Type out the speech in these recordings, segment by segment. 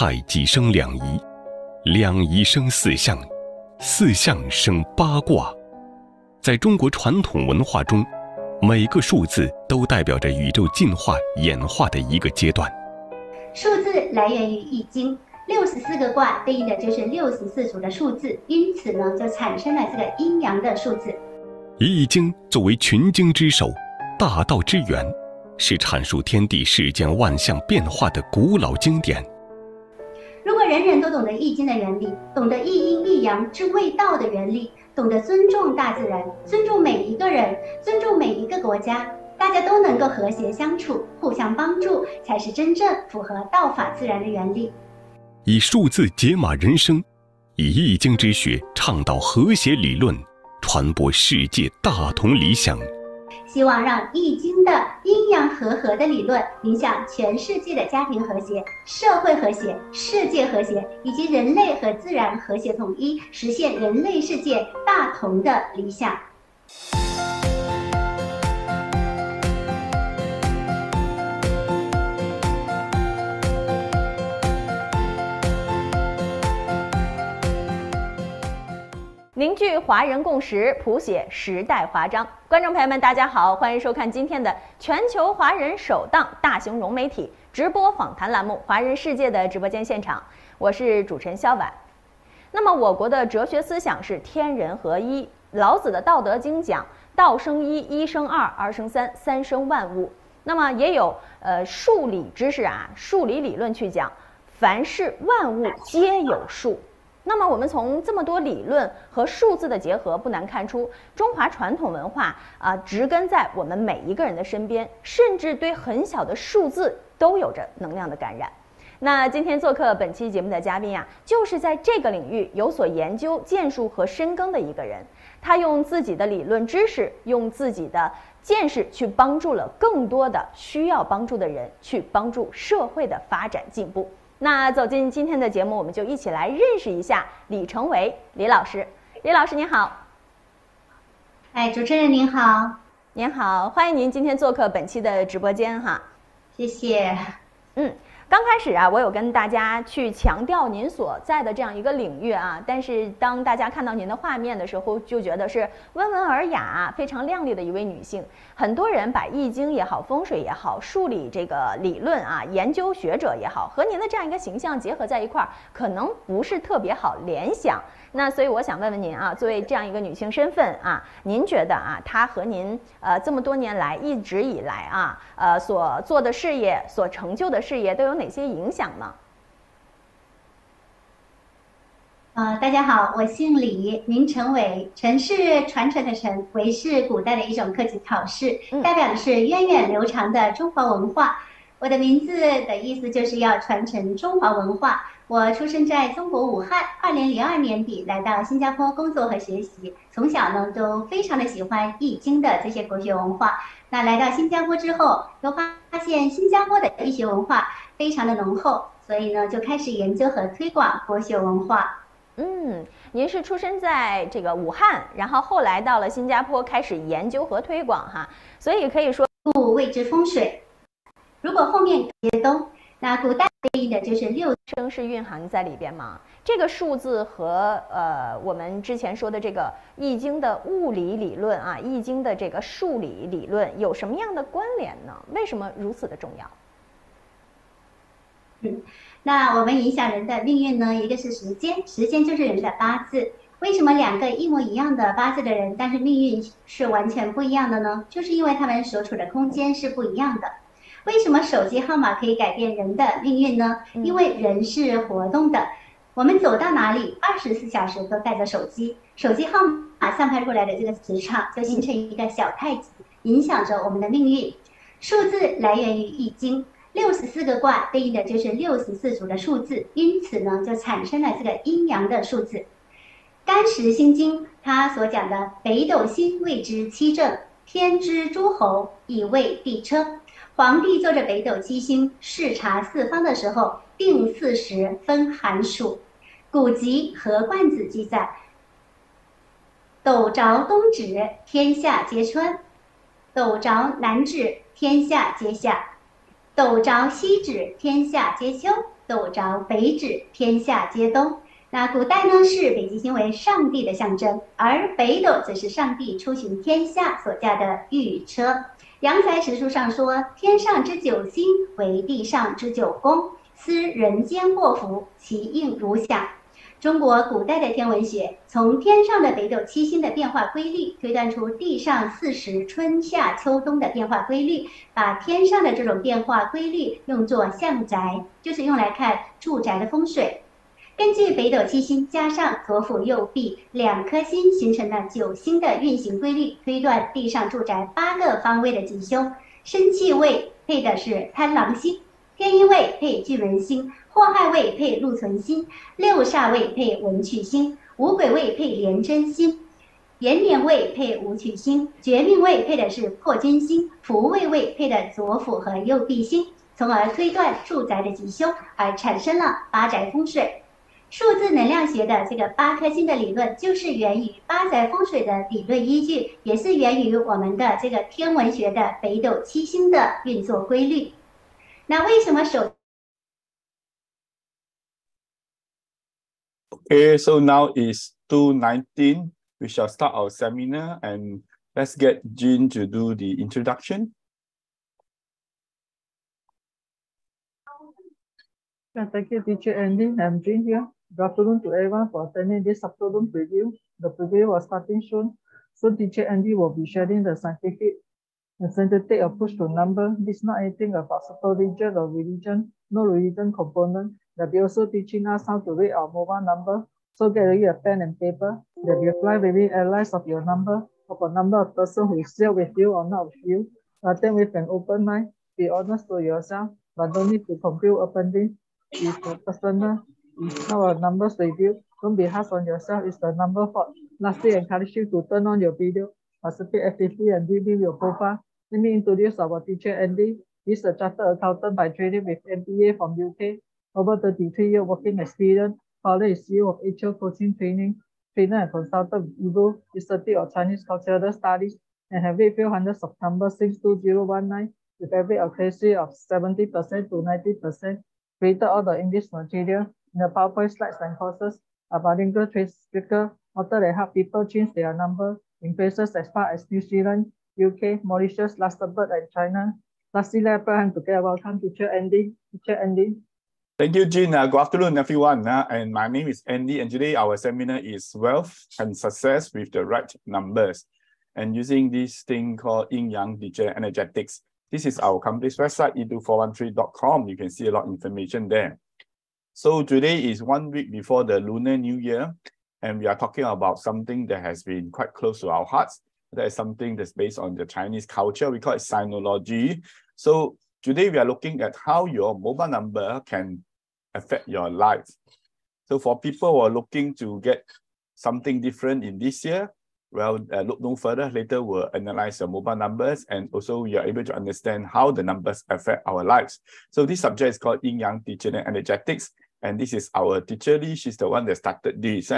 太极生两仪，两仪生四象，四象生八卦。在中国传统文化中，每个数字都代表着宇宙进化演化的一个阶段。数字来源于易经，64个卦对应的就是64组的数字，因此呢，就产生了这个阴阳的数字。易经作为群经之首，大道之源，是阐述天地世间万象变化的古老经典。如果人人都懂得易经的原理，懂得一阴一阳之谓道的原理，懂得尊重大自然，尊重每一个人，尊重每一个国家，大家都能够和谐相处，互相帮助，才是真正符合道法自然的原理。以数字解码人生，以易经之学倡导和谐理论，传播世界大同理想。希望让易经的阴阳和合的理论影响全世界的家庭和谐、社会和谐、世界和谐，以及人类和自然和谐统一，实现人类世界大同的理想。凝聚华人共识，谱写时代华章。观众朋友们，大家好，欢迎收看今天的全球华人首档大型融媒体直播访谈栏目《华人世界》的直播间现场，我是主持人肖婉。那么，我国的哲学思想是天人合一。老子的《道德经》讲“道生一，一生二，二生三，三生万物”。那么也有数理知识数理理论去讲“凡事万物皆有数”。那么我们从这么多理论和数字的结合，不难看出中华传统文化植根在我们每一个人的身边，甚至对很小的数字都有着能量的感染。那今天做客本期节目的嘉宾就是在这个领域有所研究、建树和深耕的一个人。他用自己的理论知识，用自己的见识去帮助了更多的需要帮助的人，去帮助社会的发展进步。那走进今天的节目，我们就一起来认识一下李成维李老师。李老师您好。主持人您好。您好，欢迎您今天做客本期的直播间哈。谢谢。刚开始我有跟大家去强调您所在的这样一个领域但是当大家看到您的画面的时候，就觉得是温文尔雅、非常靓丽的一位女性。很多人把易经也好、风水也好、数理这个理论研究学者也好，和您的这样一个形象结合在一块儿，可能不是特别好联想。那所以我想问问您作为这样一个女性身份您觉得她和您这么多年来一直以来所做的事业、所成就的事业都有哪些影响呢？大家好，我姓李，名成维。成是传承的承，维是古代的一种科举考试，代表的是源远流长的中华文化。我的名字的意思就是要传承中华文化。我出生在中国武汉，2002年底来到新加坡工作和学习。从小呢都非常的喜欢易经的这些国学文化。那来到新加坡之后，又发现新加坡的易学文化非常的浓厚，所以呢就开始研究和推广国学文化。您是出生在这个武汉，然后后来到了新加坡开始研究和推广所以可以说谓之风水。如果后面接东，那古代对应的就是6生是蕴含在里边吗？这个数字和我们之前说的这个易经的物理理论易经的这个数理理论有什么样的关联呢？为什么如此的重要？那我们影响人的命运呢，一个是时间，时间就是人的八字。为什么两个一模一样的八字的人，但是命运是完全不一样的呢？就是因为他们所处的空间是不一样的。为什么手机号码可以改变人的命运呢？因为人是活动的，我们走到哪里24小时都带着手机，手机号码散发过来的这个磁场就形成一个小太极，影响着我们的命运。数字来源于易经，64个卦对应的就是64组的数字，因此呢就产生了这个阴阳的数字。干石心经它所讲的北斗星谓之七正，天之诸侯以为地车。皇帝坐着北斗七星视察四方的时候，定4时分寒暑。古籍和冠子记载，斗着东指，天下皆春；斗着南指，天下皆夏；斗着西指，天下皆秋；斗斗着北指，天下皆东。那古代呢，视北极星为上帝的象征，而北斗则是上帝出行天下所驾的御车。阳才实书上说，天上之九星为地上之九宫，思人间祸福，其应如响。中国古代的天文学从天上的北斗七星的变化规律，推断出地上40春夏秋冬的变化规律，把天上的这种变化规律用作象宅，就是用来看住宅的风水。根据北斗七星加上左辅右弼2颗星形成的9星的运行规律，推断地上住宅8个方位的吉凶。生气位配的是贪狼星，天阴位配巨门星，祸害位配禄存星，六煞位配文曲星，五鬼位配廉贞星，延年位配武曲星，绝命位配的是破军星，福位位配的左辅和右弼星，从而推断住宅的吉凶，而产生了八宅风水。数字能量学的这个8颗星的理论，就是源于八宅风水的理论依据，也是源于我们的这个天文学的北斗七星的运作规律。那为什么Okay, so now is 2:19. We shall start our seminar and let's get Jean to do the introduction. Thank you, Teacher Andy. I'm Jean here. Good afternoon to everyone for attending this afternoon preview. The preview was starting soon. So Teacher Andy will be sharing the scientific approach to number. This is not anything about super religion or religion, no religion component. They'll be also teaching us how to read our mobile number. So get ready a pen and paper. They'll be applying very analyze of your number, of a number of person who is still with you or not with you. Attend with an open mind. Be honest to yourself, but don't need to compute openly. It's personal. It's not a numbers review. Don't be hard on yourself. It's the number fault. Lastly, encourage you to turn on your video, participate actively, and review your profile. Let me introduce our teacher, Andy. He's a chartered accountant by training with MBA from UK. Over 33-year working experience. Father is CEO of HR Coaching Training, trainer and consultant with IBO, Institute of Chinese Cultural Studies, and have read few hundreds of numbers since 2019 with average accuracy of 70% to 90%. Created all the English material in the PowerPoint slides and courses. A bilingual trade speaker, author that help people change their number in places as far as New Zealand, UK, Mauritius, Luxembourg, and China. Lastly, let's welcome Teacher Andy. Teacher Andy. Thank you, Jean. Good afternoon, everyone. And my name is Andy, and today our seminar is Wealth and Success with the Right Numbers. And using this thing called Yinyang Digital Energetics. This is our company's website, e2413.com. You can see a lot of information there. So today is 1 week before the Lunar New Year, and we are talking about something that has been quite close to our hearts. That is something that's based on the Chinese culture. We call it Sinology. So today we are looking at how your mobile number can affect your life. So for people who are looking to get something different in this year, well, look no further. Later we'll analyze your mobile numbers, and also you are able to understand how the numbers affect our lives. So this subject is called Yinyang Digital Energetics, and this is our teacher Lee. She's the one that started this.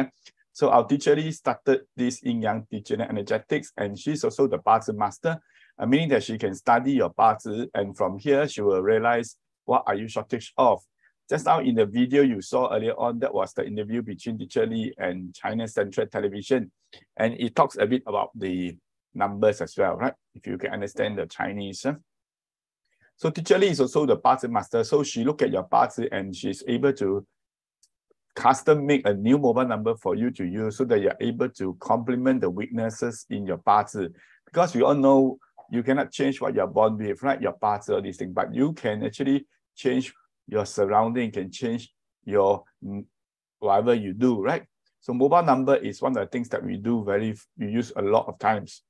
So our teacher Lee started this Yinyang Digital Energetics, and she's also the Bazi master, meaning that she can study your Bazi, and from here she will realize what are you shortage of. Just now in the video you saw earlier on, that was the interview between Teacher Lee and China Central Television. And it talks a bit about the numbers as well, right? If you can understand the Chinese. So Teacher Lee is also the Bazi master. So she look at your Bazi and she's able to custom make a new mobile number for you to use so that you're able to complement the weaknesses in your Bazi. Because we all know you cannot change what you're born with, right? Your Bazi, all these things, but you can actually change your surrounding, can change your whatever you do, right? So mobile number is one of the things that we use a lot of times.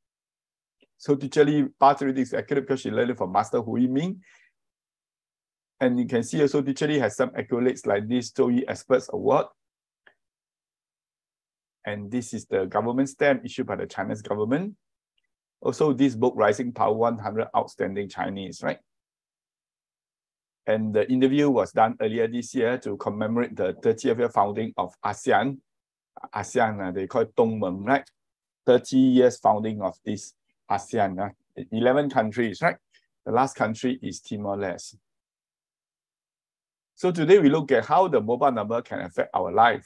So Teacher Lee Bazi reading is accurate because she learned it from Master Hu Yiming. And you can see also Teacher Lee has some accolades like this Zhou Yi Experts Award. And this is the government stamp issued by the Chinese government. Also this book, Rising Power 100 Outstanding Chinese, right? And the interview was done earlier this year to commemorate the 30th year founding of ASEAN. ASEAN, they call it Dongmeng, right? 30 years founding of this ASEAN, 11 countries, right? The last country is Timor-Leste. So today we look at how the mobile number can affect our life.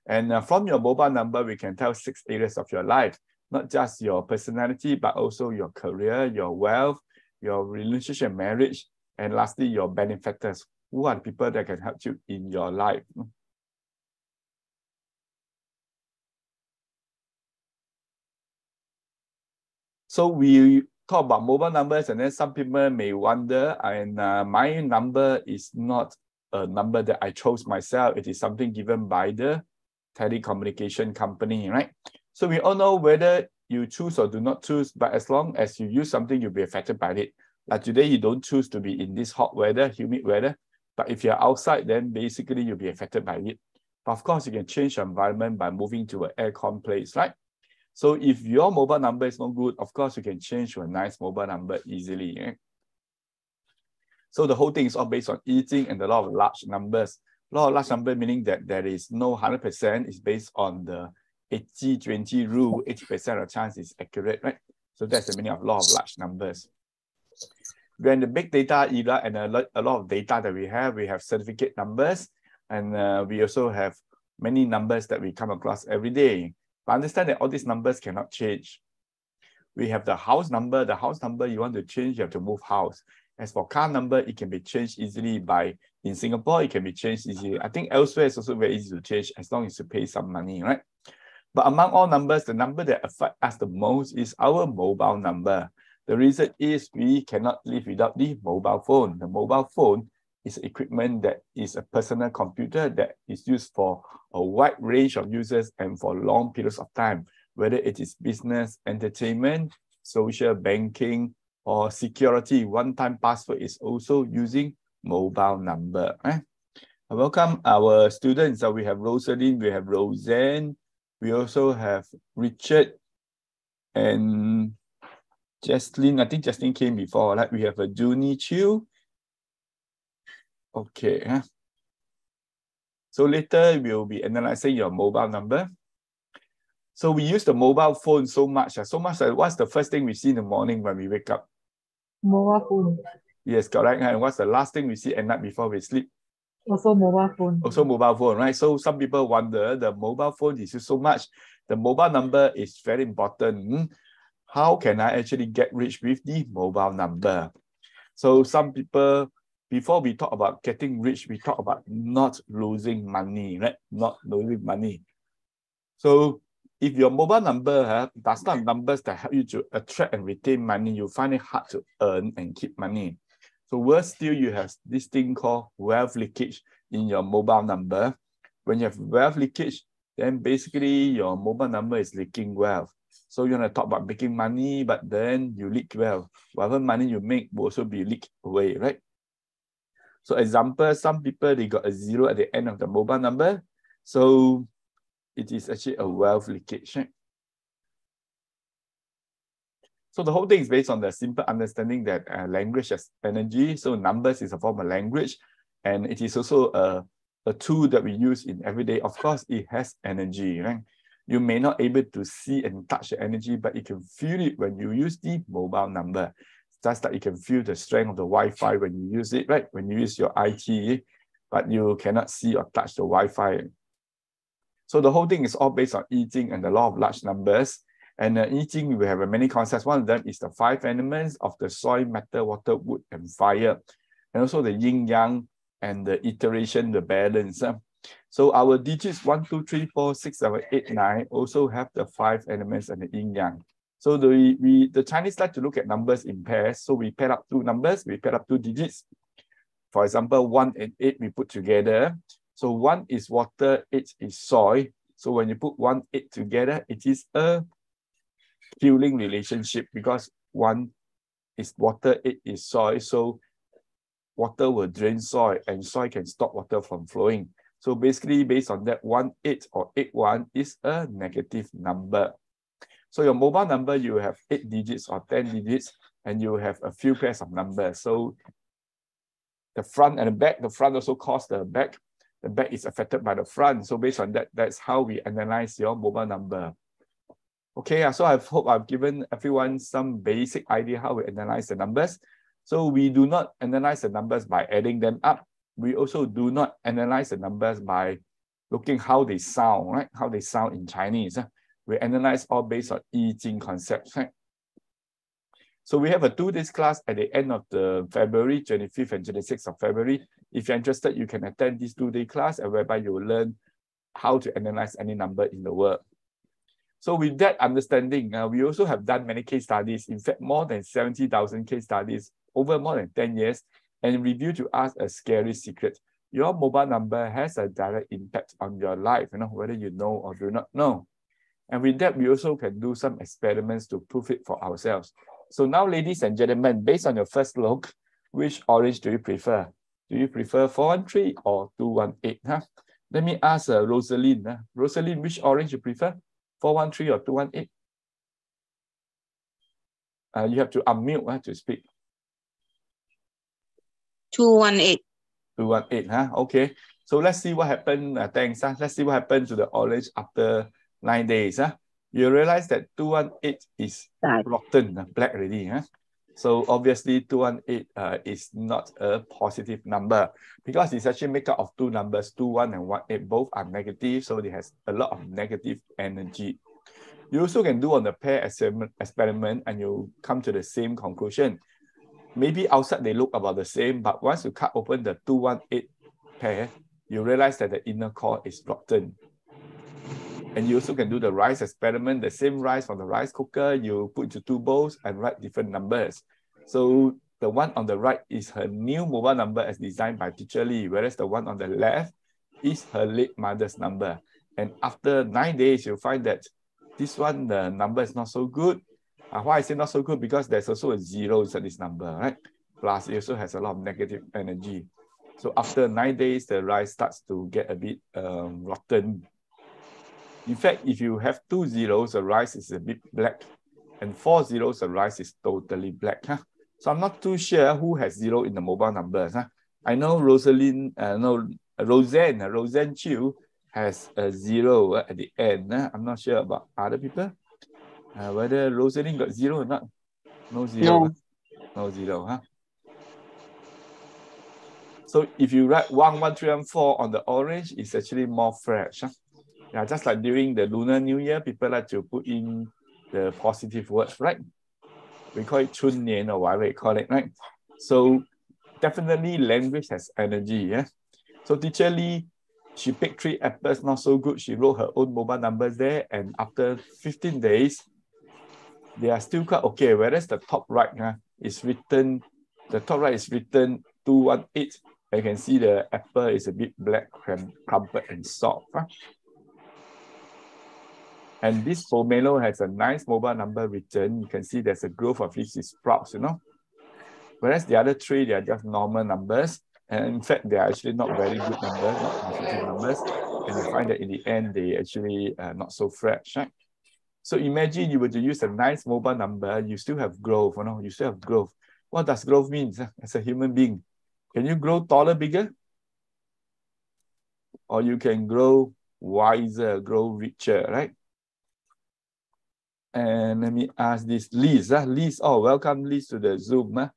And from your mobile number, we can tell 6 areas of your life, not just your personality, but also your career, your wealth, your relationship, marriage, and lastly, your benefactors. Who are the people that can help you in your life? So we talk about mobile numbers, and then some people may wonder, and my number is not a number that I chose myself. It is something given by the telecommunication company, right? So we all know whether you choose or do not choose, but as long as you use something, you'll be affected by it. Like today, you don't choose to be in this hot weather, humid weather, but if you're outside, then basically you'll be affected by it. But of course, you can change your environment by moving to an aircon place, right? So if your mobile number is not good, of course, you can change to a nice mobile number easily. Eh? So the whole thing is all based on I Ching and the law of large numbers. Law of large number meaning that there is no 100%, it's based on the 80-20 rule, 80% of chance is accurate, right? So that's the meaning of law of large numbers. We're in the big data era, and a lot of data that we have certificate numbers, and we also have many numbers that we come across every day. But understand that all these numbers cannot change. We have the house number. The house number you want to change, you have to move house. As for car number, it can be changed easily in Singapore, it can be changed easily. I think elsewhere it's also very easy to change as long as you pay some money, right? But among all numbers, the number that affects us the most is our mobile number. The reason is we cannot live without the mobile phone. The mobile phone is equipment that is a personal computer that is used for a wide range of users and for long periods of time, whether it is business, entertainment, social, banking, or security. One-time password is also using mobile number. I welcome our students. We have Rosalind, we have Roseanne, we also have Richard and Jesslyn. I think Jesslyn came before, right? We have a Junie Chiu. Okay. So later we'll be analyzing your mobile number. So we use the mobile phone so much that what's the first thing we see in the morning when we wake up? Mobile phone. Yes, correct. And what's the last thing we see at night before we sleep? Also mobile phone. Also mobile phone, right? So some people wonder, the mobile phone is used so much. The mobile number is very important. How can I actually get rich with the mobile number? So some people, before we talk about getting rich, we talk about not losing money, right? Not losing money. So if your mobile number does not have numbers that help you to attract and retain money, you find it hard to earn and keep money. So worse still, you have this thing called wealth leakage in your mobile number. When you have wealth leakage, then basically your mobile number is leaking wealth. So you want to talk about making money, but then you leak wealth. Whatever money you make will also be leaked away, right? So example, some people, they got a 0 at the end of the mobile number. So it is actually a wealth leakage. Right? So the whole thing is based on the simple understanding that language has energy. So numbers is a form of language, and it is also a tool that we use in everyday. Of course, it has energy, right? You may not be able to see and touch the energy, but you can feel it when you use the mobile number. Just like you can feel the strength of the Wi-Fi when you use it, right? When you use your IT, but you cannot see or touch the Wi-Fi. So the whole thing is all based on I Ching and the law of large numbers. And I Ching, we have many concepts. One of them is the 5 elements of the soil, matter, water, wood, and fire. And also the yin-yang and the iteration, the balance. So our digits 1, 2, 3, 4, 6, 7, 8, 9 also have the 5 elements and the yin-yang. So the Chinese like to look at numbers in pairs. So we pair up 2 numbers, we pair up 2 digits. For example, 1 and 8 we put together. So 1 is water, 8 is soil. So when you put 1, 8 together, it is a fueling relationship because 1 is water, 8 is soil. So water will drain soil and soil can stop water from flowing. So basically based on that, 1, 8 or 8, 1 is a negative number. So your mobile number, you have 8 digits or 10 digits, and you have a few pairs of numbers. So the front and the back, the front also calls the back. The back is affected by the front. So based on that, that's how we analyze your mobile number. Okay, so I hope I've given everyone some basic idea how we analyze the numbers. So we do not analyze the numbers by adding them up. we also do not analyze the numbers by looking how they sound, right? How they sound in Chinese. We analyze all based on I Ching concepts, right? So we have a 2-day class at the end of the February, 25th and 26th of February. If you're interested, you can attend this 2-day class whereby you will learn how to analyze any number in the world. So with that understanding, we also have done many case studies, in fact, more than 70,000 case studies over more than 10 years, and reveal to us a scary secret. Your mobile number has a direct impact on your life, whether you know or do not know. And with that, we also can do some experiments to prove it for ourselves. So now, ladies and gentlemen, based on your first look, which orange do you prefer? Do you prefer 413 or 218? Let me ask Rosalind. Rosalind, which orange you prefer? 413 or 218? You have to unmute to speak. 218. 218, okay. So let's see what happened. Thanks. Let's see what happened to the orange after 9 days. You realize that 218 is rotten, black already. So obviously 218 is not a positive number because it's actually made up of two numbers, 21 and 18. Both are negative, so it has a lot of negative energy. You also can do on the pair experiment and you come to the same conclusion. Maybe outside they look about the same, but once you cut open the 218 pair, you realize that the inner core is rotten. And you also can do the rice experiment, the same rice from the rice cooker, you put into two bowls and write different numbers. So the one on the right is her new mobile number as designed by Teacher Lee, whereas the one on the left is her late mother's number. And after 9 days, you'll find that this one, the number is not so good. Why I say not so good? Because there's also a 0 inside this number, right? Plus, it also has a lot of negative energy. So after 9 days, the rice starts to get a bit rotten. In fact, if you have 2 zeros, the rice is a bit black, and 4 zeros, the rice is totally black. So I'm not too sure who has 0 in the mobile numbers. I know Roseanne Chiu has a 0 at the end. I'm not sure about other people. Whether Rosaline got 0 or not. No 0. No 0. So if you write 1, 1, 3, and 4 on the orange, it's actually more fresh. Yeah, just like during the Lunar New Year, people like to put in the positive words, right? We call it Chun Nian or whatever we call it, right? So definitely language has energy. So Teacher Lee, she picked 3 apples, not so good. She wrote her own mobile numbers there, and after 15 days, they are still quite okay. Whereas the top right is written, 218. You can see the apple is a bit black, crumpled and soft. And this pomelo has a nice mobile number written. You can see there's a growth of 50 sprouts, Whereas the other 3, they are just normal numbers. And in fact, they are actually not very good numbers, not positive numbers. And you find that in the end, they actually not so fresh, right? So imagine you were to use a nice mobile number, you still have growth, you still have growth. What does growth mean as a human being? Can you grow taller, bigger? Or you can grow wiser, grow richer, right? And let me ask this, Liz. Liz, welcome Liz to the Zoom.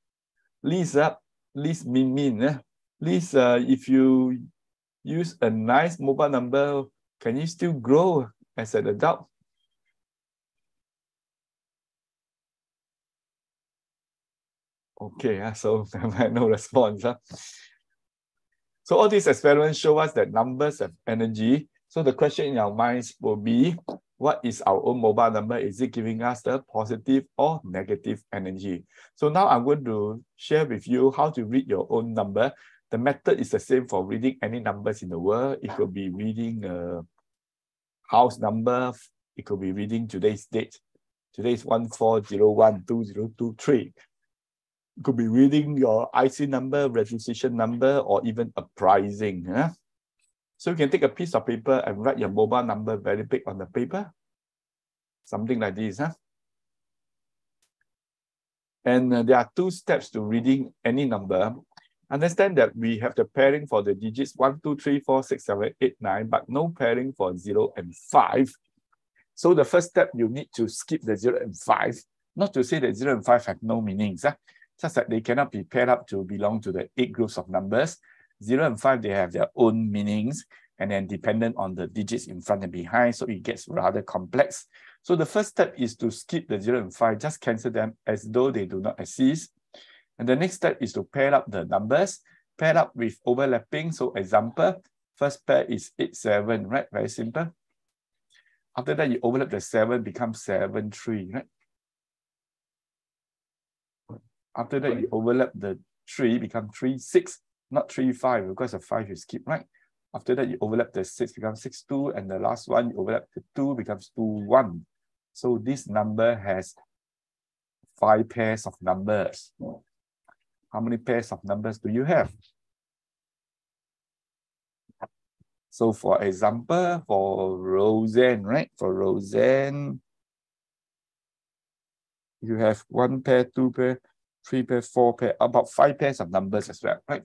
Liz, Liz Min. Liz, if you use a nice mobile number, can you still grow as an adult? Okay, so no response. So all these experiments show us that numbers have energy. So the question in our minds will be, what is our own mobile number? Is it giving us the positive or negative energy? So now I'm going to share with you how to read your own number. The method is the same for reading any numbers in the world. It could be reading a house number. It could be reading today's date. Today is 14012023. You could be reading your IC number, registration number, or even a pricing. So you can take a piece of paper and write your mobile number very big on the paper. Something like this. And there are 2 steps to reading any number. Understand that we have the pairing for the digits 1, 2, 3, 4, 6, 7, 8, 9, but no pairing for 0 and 5. So the first step, you need to skip the 0 and 5. Not to say that 0 and 5 have no meanings. Just that they cannot be paired up to belong to the 8 groups of numbers. 0 and 5, they have their own meanings, and then dependent on the digits in front and behind, so it gets rather complex. So the first step is to skip the 0 and 5, just cancel them as though they do not exist. And the next step is to pair up the numbers, pair up with overlapping. So example, first pair is 8, 7, right? Very simple. After that, you overlap the 7, becomes 7, 3, right? After that, you overlap the 3, become 3, 6, not 3, 5, because the 5 you skip, right? After that, you overlap the 6, becomes 6, 2, and the last one, you overlap the 2, becomes 2, 1. So this number has 5 pairs of numbers. How many pairs of numbers do you have? So for example, for Roseanne, right? For Roseanne, you have 1 pair, 2 pair, 3 pair, 4 pair, about 5 pairs of numbers as well, right?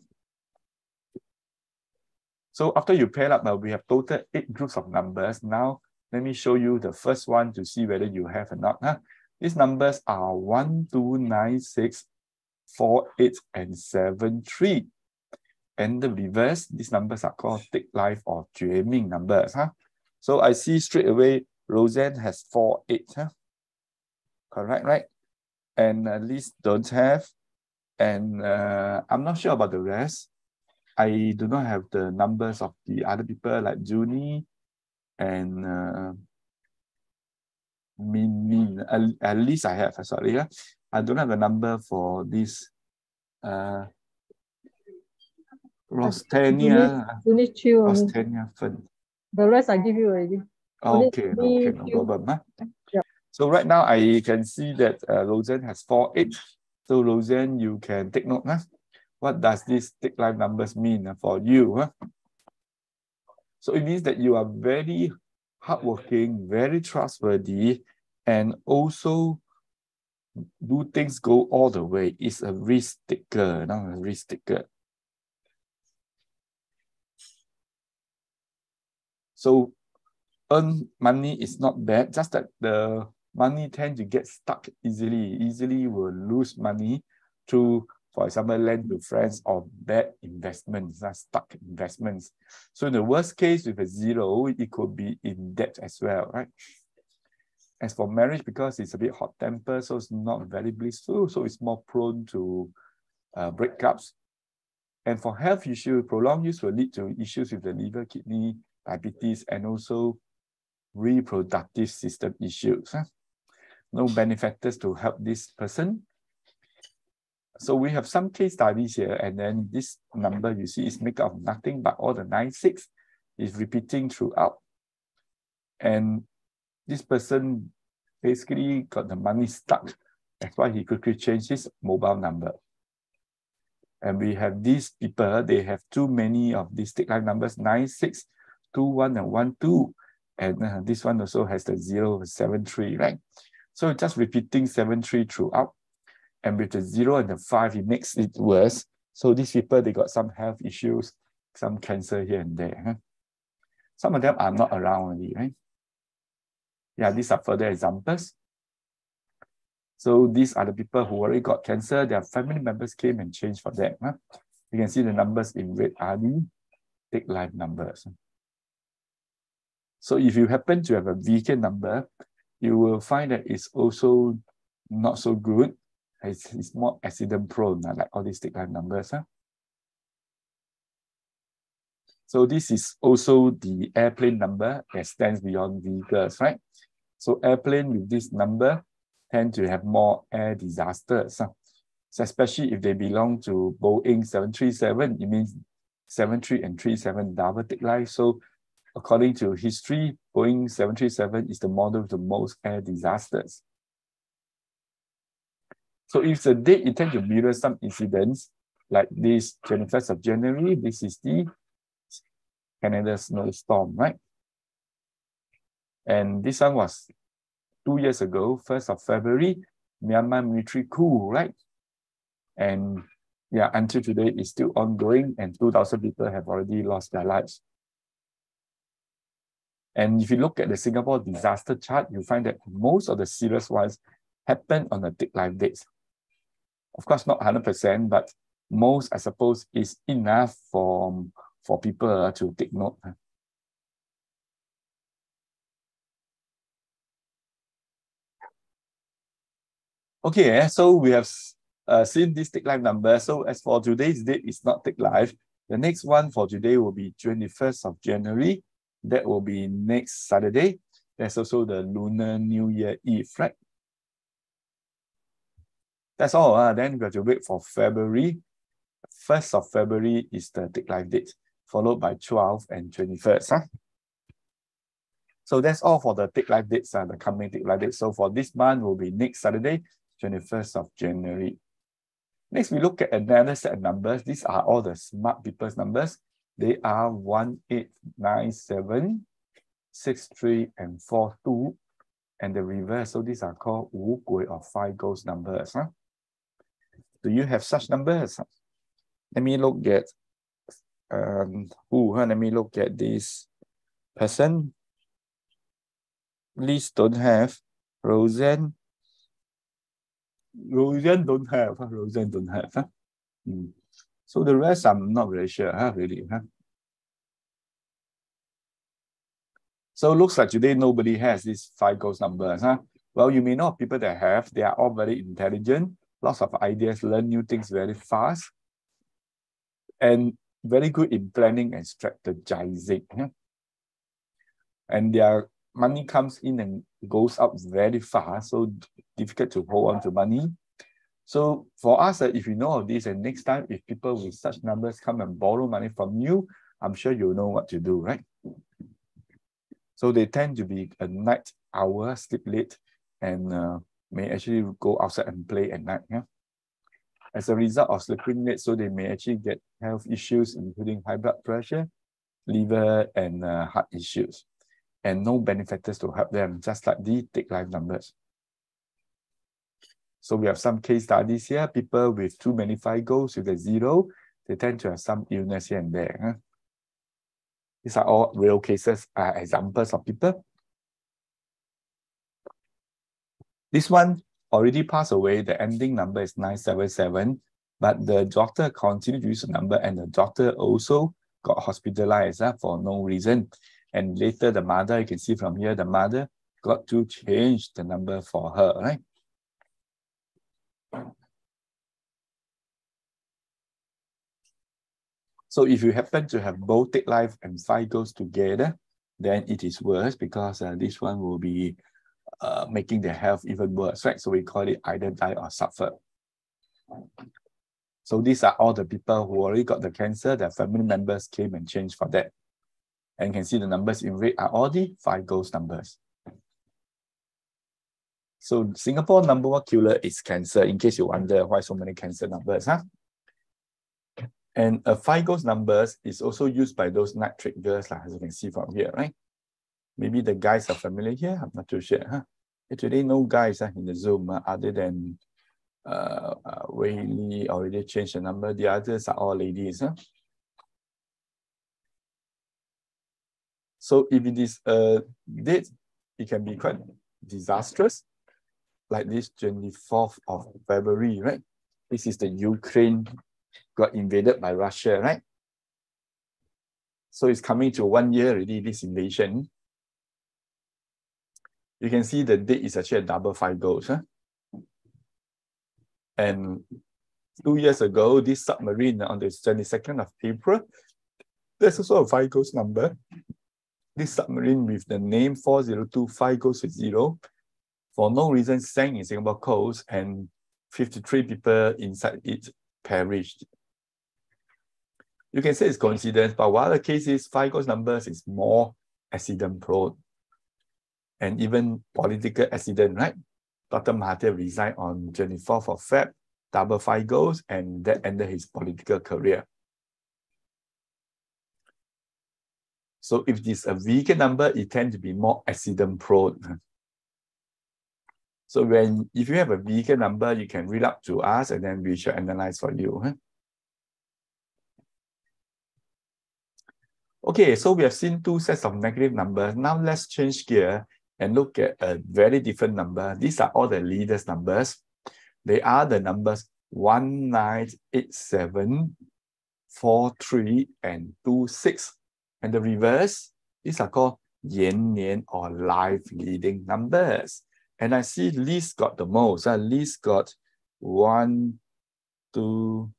So after you pair up, we have total 8 groups of numbers. Now, let me show you the first one to see whether you have or not. These numbers are 1, 2, 9, 6, 4, 8, and 7, 3. And the reverse, these numbers are called Take Life or Jue Ming numbers. So I see straight away, Roseanne has 4, 8. Correct, right? And Liz don't have. And I'm not sure about the rest. I do not have the numbers of the other people like Junie and Min. At least I have, sorry. I don't have a number for this Rostania. Rostania Fund. The rest I give you already. Okay, okay, no problem. Yeah. So right now I can see that Roseanne has 4, 8. So Roseanne, you can take note. What does this Take Life numbers mean for you? So it means that you are very hardworking, very trustworthy, and also do things go all the way. It's a risk taker, not a risk taker. So earn money is not bad, just that the money tends to get stuck easily will lose money through, for example, lend to friends or bad investments, stuck investments. So in the worst case with a 0, it could be in debt as well, right? As for marriage, because it's a bit hot-tempered, so it's not very blissful, so it's more prone to breakups. And for health issues, prolonged use will lead to issues with the liver, kidney, diabetes, and also reproductive system issues. No benefactors to help this person. So we have some case studies here, and then this number you see is made up of nothing but all the 9, 6 is repeating throughout. And this person basically got the money stuck. That's why he quickly changed his mobile number. And we have these people, they have too many of these Take Life numbers, 9, 6, 2, 1, and 1, 2. And this one also has the 0, 7, 3, right? So just repeating 7, 3 throughout. And with the 0 and the 5, it makes it worse. So these people, they got some health issues, some cancer here and there. Some of them are not around already, right? Yeah, these are further examples. So these are the people who already got cancer. Their family members came and changed for them. You can see the numbers in red are the Take Life numbers. So if you happen to have a vegan number, you will find that it's also not so good. It's more accident prone, like all these Take Life numbers. So this is also the airplane number that stands beyond vehicles, right? So airplane with this number tend to have more air disasters. So especially if they belong to Boeing 737, it means 73 and 37 double Take Life. So according to history, Boeing 737 is the model with the most air disasters. So if the date, it tends to mirror some incidents like this 21st of January, this is the Canada snowstorm, right? And this one was 2 years ago, 1st of February, Myanmar military coup, right? And yeah, until today, it's still ongoing and 2,000 people have already lost their lives. And if you look at the Singapore disaster chart, you find that most of the serious ones happen on the Take Life dates. Of course, not 100%, but most, I suppose, is enough for people to take note. Okay, so we have seen this take life number. So as for today's date, it's not take life. The next one for today will be 21st of January. That will be next Saturday. There's also the Lunar New Year Eve, right? That's all. Then we have to wait for February. 1st of February is the take life date, followed by 12th and 21st. So that's all for the take life dates, the coming take life dates. So for this month will be next Saturday, 21st of January. Next, we look at another set of numbers. These are all the smart people's numbers. They are 1, 8, 9, 7, 6, 3, and 4, 2. And the reverse. So these are called 五鬼 or 5 ghost numbers. Do you have such numbers? Let me look at let me look at this person. Liz don't have. Roseanne don't have. Roseanne don't have. So the rest I'm not very sure, really. So it looks like today nobody has these 5 ghost numbers. Well, you may know people that have. They are all very intelligent, lots of ideas, learn new things very fast, and very good in planning and strategizing. And their money comes in and goes out very fast, so difficult to hold on to money. So for us, if you know of this, and next time if people with such numbers come and borrow money from you, I'm sure you know what to do, right? So they tend to be a night owl, sleep late, and may actually go outside and play at night. As a result of sleeping late, so they may actually get health issues, including high blood pressure, liver, and heart issues. And no benefactors to help them, just like the take life numbers. So we have some case studies here. People with too many 5 ghosts with a 0, they tend to have some illness here and there. These are all real cases, examples of people. This one already passed away. The ending number is 977, but the doctor continued to use the number, and the doctor also got hospitalized for no reason. And later the mother, you can see from here, the mother got to change the number for her, right? So if you happen to have both take life and 5 ghosts together, then it is worse, because this one will be making their health even worse, right? So we call it either die or suffer. So these are all the people who already got the cancer. Their family members came and changed for that. And you can see the numbers in red are all the 5 ghost numbers. So Singapore number 1 killer is cancer, in case you wonder why so many cancer numbers. And 5 ghost numbers is also used by those night trick girls, as you can see from here, right? Maybe the guys are familiar here, I'm not too sure. Today no guys in the Zoom other than Wei Li already changed the number. The others are all ladies. So if it is a date, it can be quite disastrous, like this 24th of February, right? This is the Ukraine got invaded by Russia, right? So it's coming to 1 year already, this invasion. You can see the date is actually a double 5 ghosts. And 2 years ago, this submarine on the 22nd of April, there's also a 5 ghost number. This submarine with the name 4025 goes with 0, for no reason sank in Singapore coast, and 53 people inside it perished. You can say it's coincidence, but while the case is 5 ghost numbers is more accident prone. And even political accident, right? Dr. Mahathir resigned on 24th of Feb, double 5 ghosts, and that ended his political career. So if this is a vegan number, it tends to be more accident prone. So if you have a vegan number, you can read up to us and then we shall analyze for you. Okay, so we have seen 2 sets of negative numbers. Now let's change gear and look at a very different number. These are all the leaders' numbers. They are the numbers 1987, 43, and 26. And the reverse, these are called Yinyang or life leading numbers. And I see Liz got the most. Liz got 1, 2,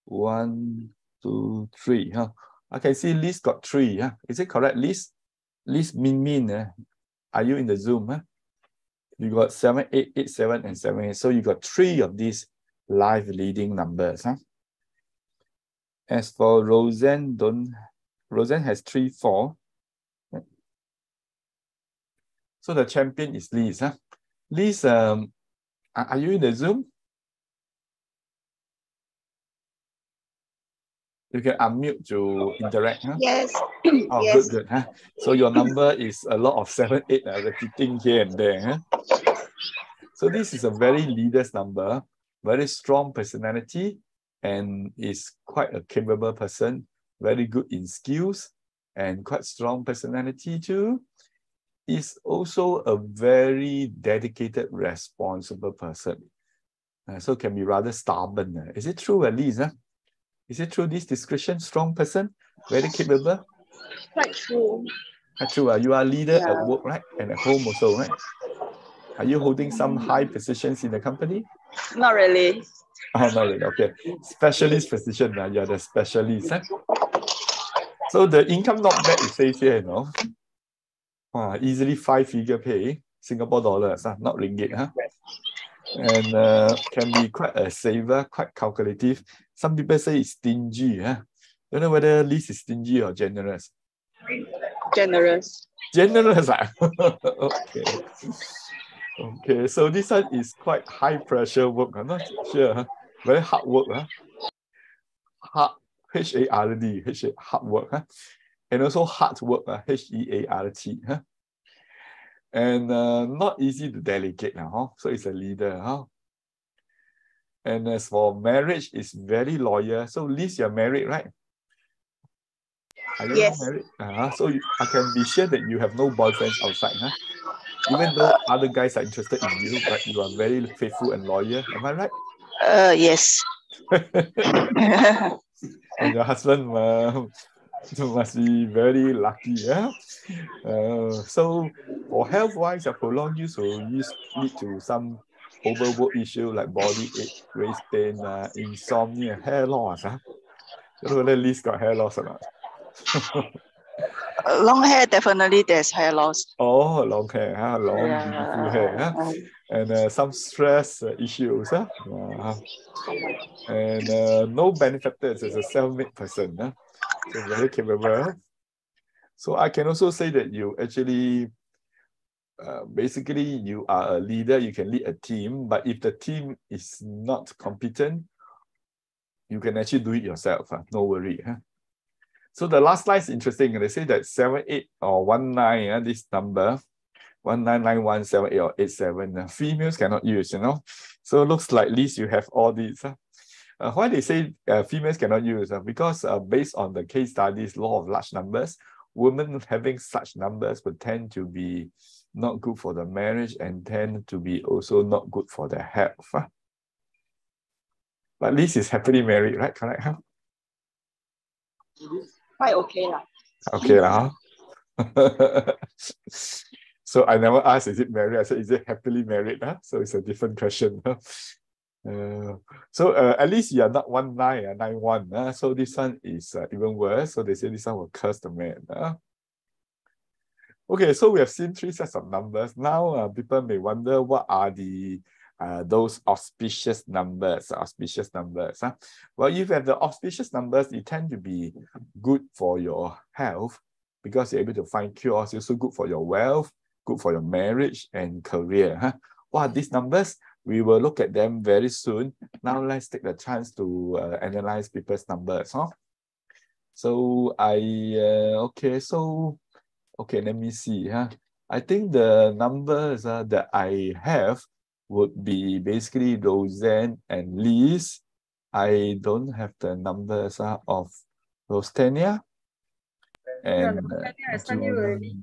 1, 2, 3. Huh? I can see Liz got 3. Huh? Is it correct, Liz? Liz Min, are you in the Zoom? Huh? You got 7, 8, 8, 7, and 7, 8. So you got 3 of these life leading numbers. Huh? As for Roseanne, Roseanne has 3, 4. So the champion is Liz. Huh? Liz, are you in the Zoom? You can unmute to interact. Huh? Yes. Oh, Yes. good. Huh? So your number is a lot of 7, 8 repeating here and there. Huh? So this is a very leader's number, very strong personality, and is quite a capable person, very good in skills, and quite strong personality too. Is also a very dedicated, responsible person. So can be rather stubborn. Is it true, at least? Is it true, this description? Strong person, very capable? Quite true. Quite true. You are a leader at work, right? And at home also, right? Are you holding some high positions in the company? Not really. Oh, not really. Okay. Specialist position. You're the specialist. Huh? So the income not bad, it says here, you know. Easily 5-figure pay, Singapore dollars, not ringgit. Huh? And can be quite a saver, quite calculative. Some people say it's stingy. Huh? Don't know whether Liz is stingy or generous. Generous. Generous. Okay. Okay, so this one is quite high pressure work. I'm not sure. Huh? Very hard work. Huh? Hard, H-A-R-D, hard work. Huh? And also hard work, H-E-A-R-T. Huh? And not easy to delegate. Huh? So it's a leader. Huh? And as for marriage, it's very loyal. So Liz, you're married, right? Are you Yes. married? So I can be sure that you have no boyfriends outside. Huh? Even though other guys are interested in you, but you are very faithful and loyal. Am I right? Yes. And your husband must be very lucky. Yeah. So for health-wise, prolonged use will lead to some overwork issue like body ache, waist pain, insomnia, hair loss. I don't know whether Liz got hair loss or not. Long hair, definitely there's hair loss. Oh, long hair, long, beautiful hair. And some stress issues. And no benefactors as a self-made person. So very capable. So I can also say that you actually, basically you are a leader, you can lead a team, but if the team is not competent, you can actually do it yourself. No worry. So the last line is interesting. They say that 78 or 19, this number, 199178 or 87, females cannot use, you know. So it looks like at least you have all these. Why they say females cannot use? Because based on the case studies, law of large numbers, women having such numbers would tend to be not good for the marriage and tend to be also not good for their health. But Liz is happily married, right? Correct? Huh? Quite okay lah. Okay lah. So I never asked, is it married? I said, is it happily married? Huh? So it's a different question. So at least you are not 1991. So this one is even worse. So they say this one will curse the man. Okay, so we have seen 3 sets of numbers. Now people may wonder what are the those auspicious numbers. Well, if you have the auspicious numbers, they tend to be good for your health because you're able to find cures. It's also good for your wealth, good for your marriage and career. What are these numbers? We will look at them very soon. Now let's take the chance to analyze people's numbers. So okay, let me see. I think the numbers that I have would be basically Roseanne and Liz. I don't have the numbers of Rostania. And I sent you already.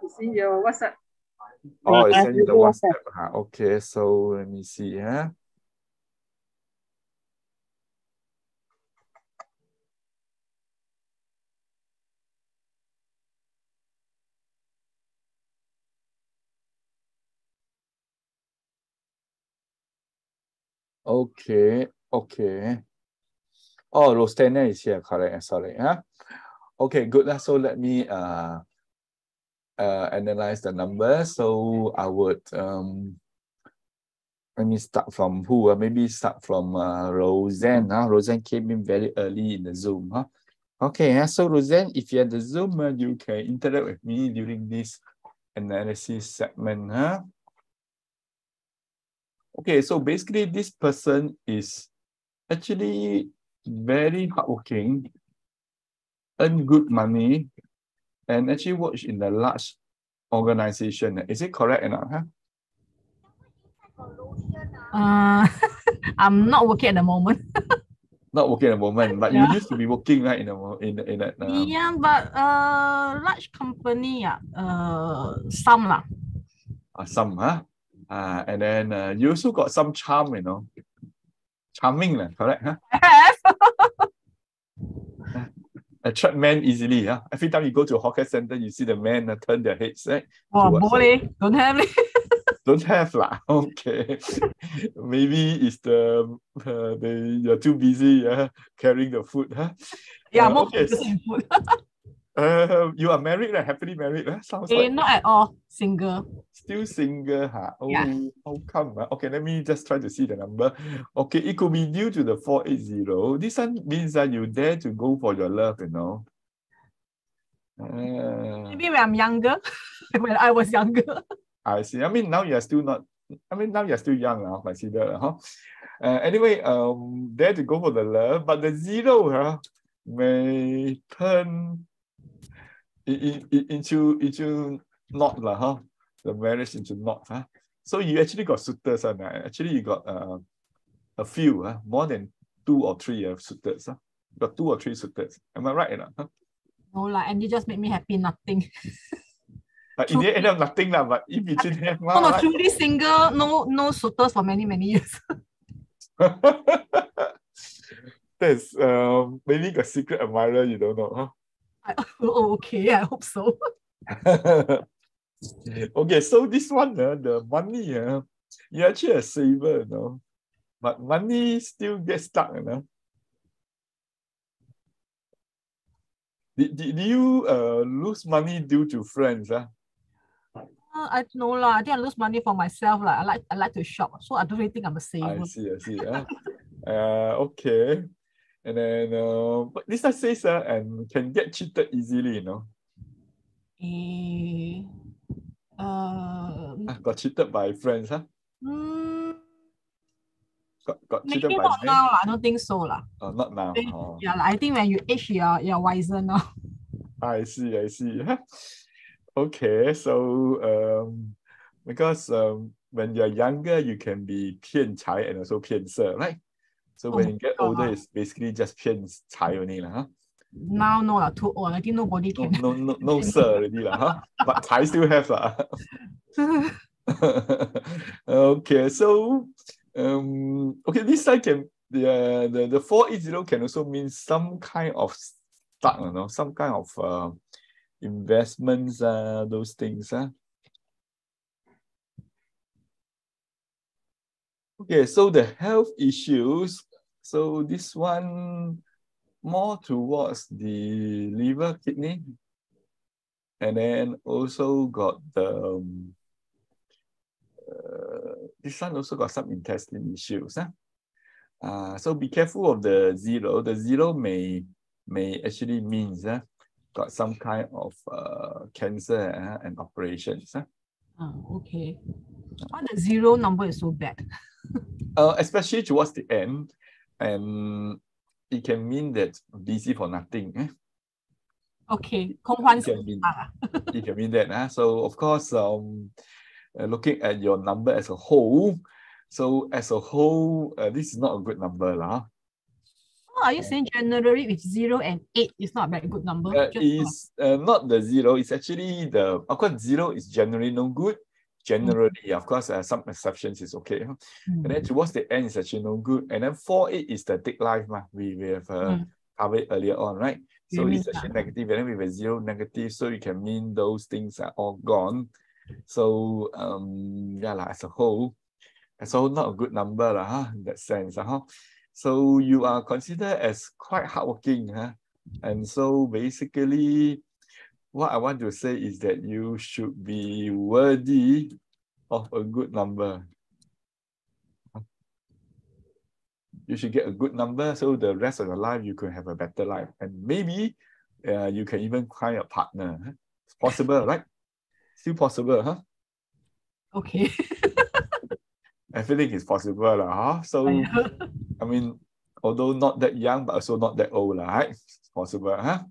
It's in your WhatsApp. Oh, it's in the WhatsApp. Okay, so let me see. Okay. Oh, Rostanna is here, correct. Sorry. Huh? Okay, good. So let me analyze the numbers. So I would let me start from who? Maybe start from Roseanne. Roseanne came in very early in the Zoom. Okay, so Roseanne, if you're in the Zoom, you can interact with me during this analysis segment. Okay, so basically this person is actually very hardworking, earn good money, and actually works in a large organization. Is it correct or not? I'm not working at the moment. Not working at the moment, but you used to be working, right? In that. Yeah, but large company, some lah. Some, and then you also got some charm, charming, correct? I have. Attract men easily. Every time you go to a hawker center, you see the men turn their heads, right? Oh, boy, don't have it. Don't have lah. Okay. Maybe it's you're too busy carrying the food. Yeah, more okay. focused in food. You are married, right? Happily married. Sounds like not at all. Single. still single. Oh, yeah. How come? Okay, let me just try to see the number. Okay, it could be due to the 480. This one means that you dare to go for your love, Maybe when I'm younger, when I was younger. I see. I mean, now you're still not. I mean, now you're still young. Consider. Anyway, dare to go for the love, but the 0 may turn into not lah. The marriage into not. So you actually got suitors. Actually, you got a few. More than 2 or 3 suitors. You got 2 or 3 suitors. Am I right? No lah, and you just make me happy. Nothing. But in the end of nothing lah, but in between them. No, truly single, no suitors for many years. There's maybe a secret admirer you don't know, Okay, I hope so. Okay, so this one, the money, you're actually a saver, but money still gets stuck, Did you lose money due to friends? I know lah. I think I lose money for myself. I like to shop, so I don't really think I'm a saver. I see. Okay. And then but this one says and can get cheated easily, Got cheated by friends, Got cheated by not now. I don't think so lah. Not now. Yeah, I think when you age, you're wiser now. I see. Okay, so because when you're younger, you can be 骗财 and also 骗色, right? So when you get older, it's basically just 骗财 only lah. Now no lah, too old. I think nobody can. No sir already lah, but 财 still have lah. Okay, so okay, this side can the 480 can also mean some kind of stock, some kind of investments, those things. Okay, so the health issues. So this one more towards the liver, kidney, and then also got the this one also got some intestine issues. So be careful of the 0. The 0 may actually means got some kind of cancer and operations. Okay. Why the 0 number is so bad? Especially towards the end, and it can mean that busy for nothing. Okay, it can mean that. So of course, looking at your number as a whole, so as a whole, this is not a good number lah. Are you saying January with 0 and 8 is not a very good number? It's not the 0. It's actually of course 0 is generally no good. Generally, of course, some exceptions is okay. And then towards the end, it's actually no good. And then 4-8 is the take life. We have covered earlier on, right? So it's actually negative. And then we have 0 negative. So you can mean those things are all gone. So, as a whole, So not a good number in that sense. So you are considered as quite hardworking. And so basically, what I want to say is that you should be worthy of a good number. You should get a good number so the rest of your life you could have a better life. And maybe you can even find a partner. It's possible, right? Still possible, huh? Okay. Everything is possible. So, I mean, although not that young, but also not that old, right? It's possible, huh?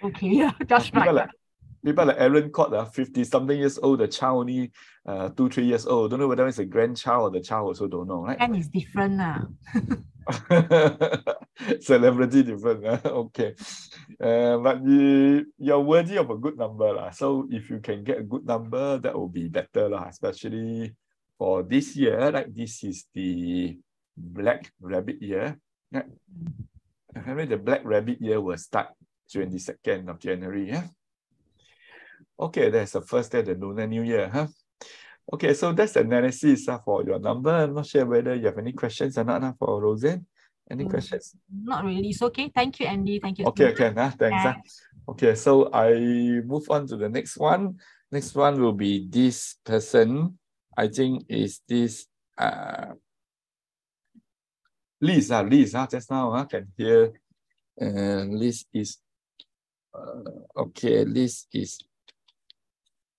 Okay, yeah, just right. People like Aaron Cott, 50-something years old, the child only 2-3 years old. Don't know whether it's a grandchild or the child also don't know, right? And it's different. Celebrity different. Okay. But you're worthy of a good number. So if you can get a good number, that will be better, especially for this year. Like this is the Black Rabbit year. Yeah. The Black Rabbit year will start 22nd of January. Yeah. Okay, that's the first day of the Lunar New Year. Okay, so that's the analysis for your number. I'm not sure whether you have any questions or not for Roseanne. Any questions? Not really. It's okay. Thank you, Andy. Thank you. Okay, thanks. Yeah. Okay, so I move on to the next one. Next one will be this person. I think is this Liz. Liz, just now I can hear. Liz is okay. Liz is.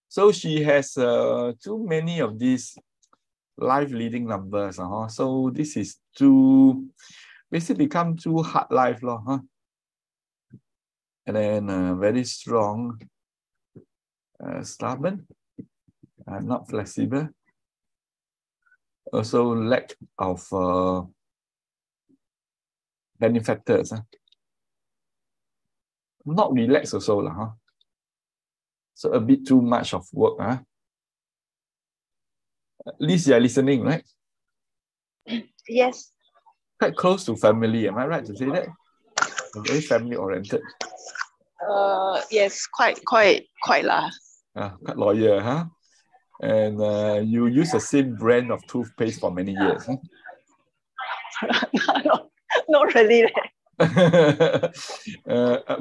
So she has too many of these life leading numbers. So this is too basically become too hard life, and then very strong, stubborn, not flexible. Also lack of benefactors. Not relaxed also. So a bit too much of work. At least you're listening, right? Yes. Quite close to family, am I right to say that? Very family oriented. Yes, quite lah. Quite loyal, And you use the same brand of toothpaste for many years. No, not really.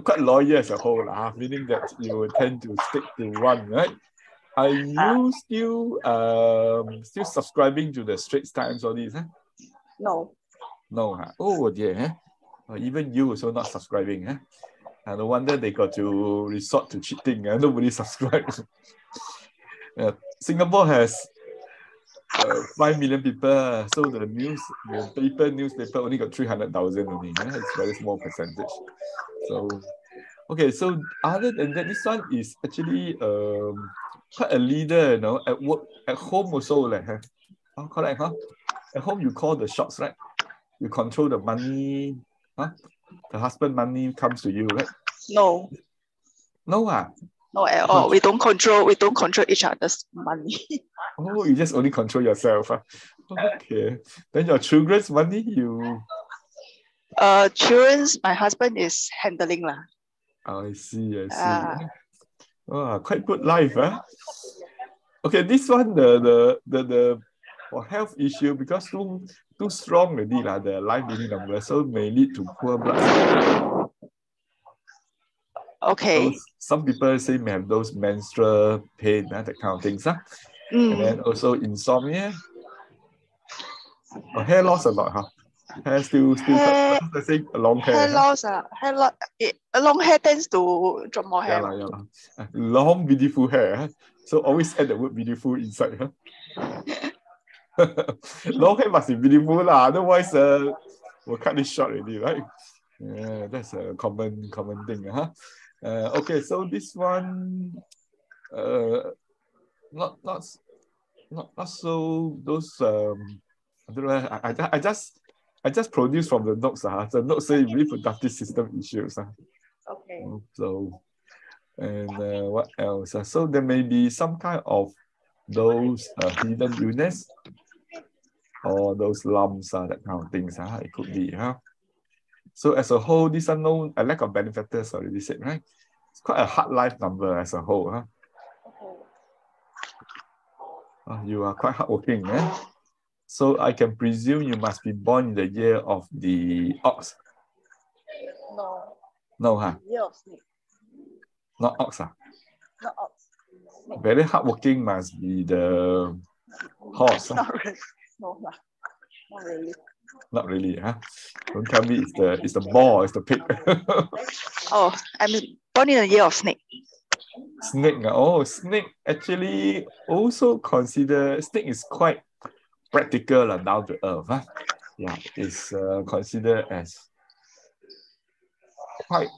Quite loyal as a whole, meaning that you tend to stick to one, right? Are you still subscribing to the Straits Times or these? No. No. Oh dear. Even you also not subscribing. No wonder they got to resort to cheating. Nobody subscribes. Singapore has 5 million people, so the newspaper only got 300,000 only. It's a very small percentage. So, okay. So other than that, this one is actually quite a leader. At work, at home also, correct? At home you call the shots, right? You control the money. The husband money comes to you, right? No. No. No at all. We don't control each other's money. Oh, you just only control yourself. Okay. Then your children's money, you. Children's, my husband is handling lah. I see. Quite good life, Okay, this one the for health issue, because too strong already the life leading number, so may lead to poor blood supply. Okay. So some people say may have those menstrual pain, that kind of things. And then also insomnia. Hair loss a lot, Hair still hair, I say long hair. Hair loss, long hair tends to drop more hair. Yeah. Long beautiful hair. So always add the word beautiful inside. Long hair must be beautiful otherwise we'll cut this short already, right? Yeah, that's a common thing. Okay, so this one not so those I don't know. I just produced from the notes. The notes say reproductive system issues. Okay. So and what else? So there may be some kind of those hidden illness or those lumps, that kind of things. It could be. So as a whole, this unknown, a lack of benefactors already said, right? It's quite a hard life number as a whole. Okay. You are quite hardworking, So I can presume you must be born in the year of the ox. No. No, huh? Year of snake. Not ox, huh? Not ox. Snake. Very hardworking must be the horse. Huh? Not really. No, not really. Not really, huh? Don't tell me it's the boar, it's the pig. Oh, I'm born in the year of snake. Snake. Oh, snake actually also consider snake is quite practical and down to earth. Huh? Yeah, it's considered as quite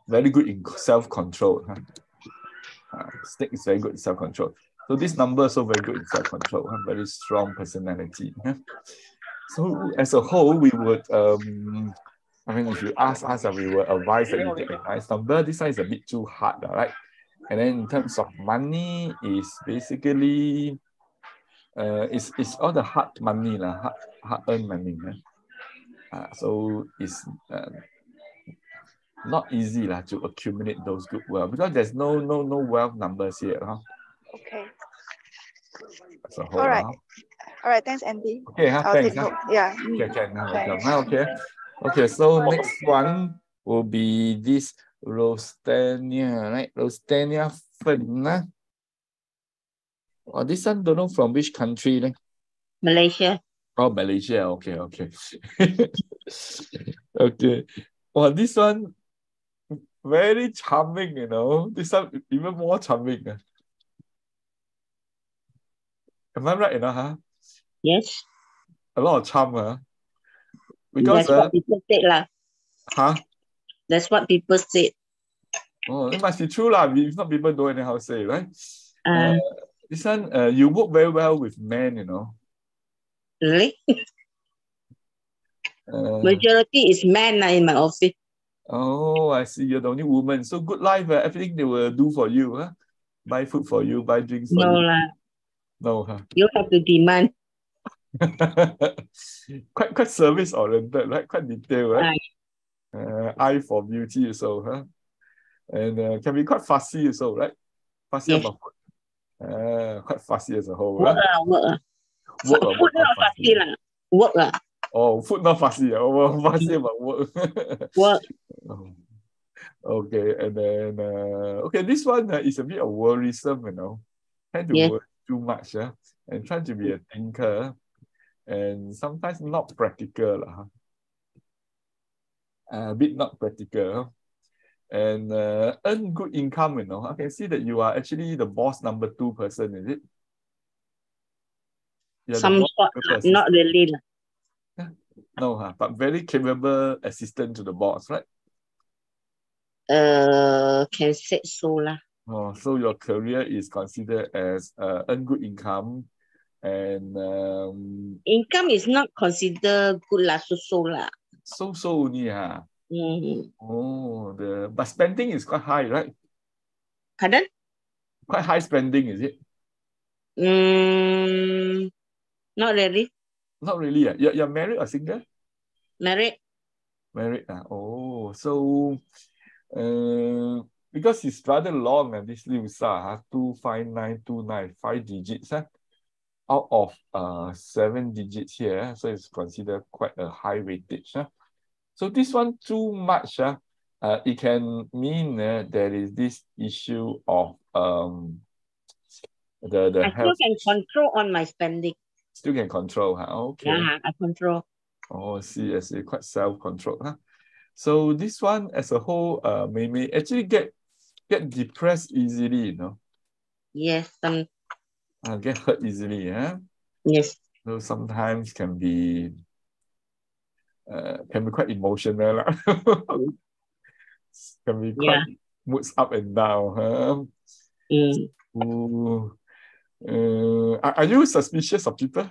very good in self-control. Huh? Snake is very good in self-control. So this number is also very good in self-control. Huh? Very strong personality. Huh? So as a whole, we would I mean, if you ask us, we will advise that you take a nice number. This one is a bit too hard, right? And then in terms of money, is basically it's all the hard money, hard-earned money. So it's not easy to accumulate those good wealth because there's no wealth numbers here. Okay. As a whole. All right. All right. Thanks, Andy. Okay, I'll thanks. take note. Yeah. Okay, can. Thanks. Okay. Okay, so next one will be this Rostania, right? Rostania Fen. Oh, this one don't know from which country. Like? Malaysia. Oh, Malaysia. Okay. Okay. Well, this one very charming, This one even more charming. Am I right, huh? Yes. A lot of charm, huh? Because that's what people said lah. Huh? That's what people said. Oh, it must be true lah. If not, people don't anyhow say, right? This one, you work very well with men, Really? Majority is men in my office. Oh, I see. You're the only woman. So good life, everything they will do for you, huh? Buy food for you, buy drinks for you. No lah. No, huh? You have to demand. quite service oriented, right? Quite detailed, right? Eye for beauty also, huh? And can be quite fussy also, right? Fussy about food. Quite fussy as a whole. Work. Food not fussy lah. Work. Oh, food not fussy. Oh, fussy about work. Work. Okay, and then okay, this one is a bit of worrisome, Tend to work too much, and try to be a thinker, and sometimes not practical, a bit not practical, and earn good income, I can see that you are actually the boss number 2 person, is it? Some sort, not really. No, but very capable assistant to the boss, right? Can say so lah. Oh, so your career is considered as earn good income, and income is not considered good lah, so lah. So only, Oh, but spending is quite high, right? Pardon? Quite high spending, is it? Not really. Not really. You're married or single? Married. Married. Oh, so because it's rather long, this Liu Sa, 25929, 5 digits, out of 7 digits here, so it's considered quite a high weightage. So this one too much, it can mean there is this issue of the I still can control on my spending. Still can control, Okay. Yeah, I control. Oh, I see, quite self-control, So this one as a whole may actually get depressed easily, Yes, get hurt easily, Yes. So sometimes can be quite emotional, can be quite moods up and down, Are you suspicious of people?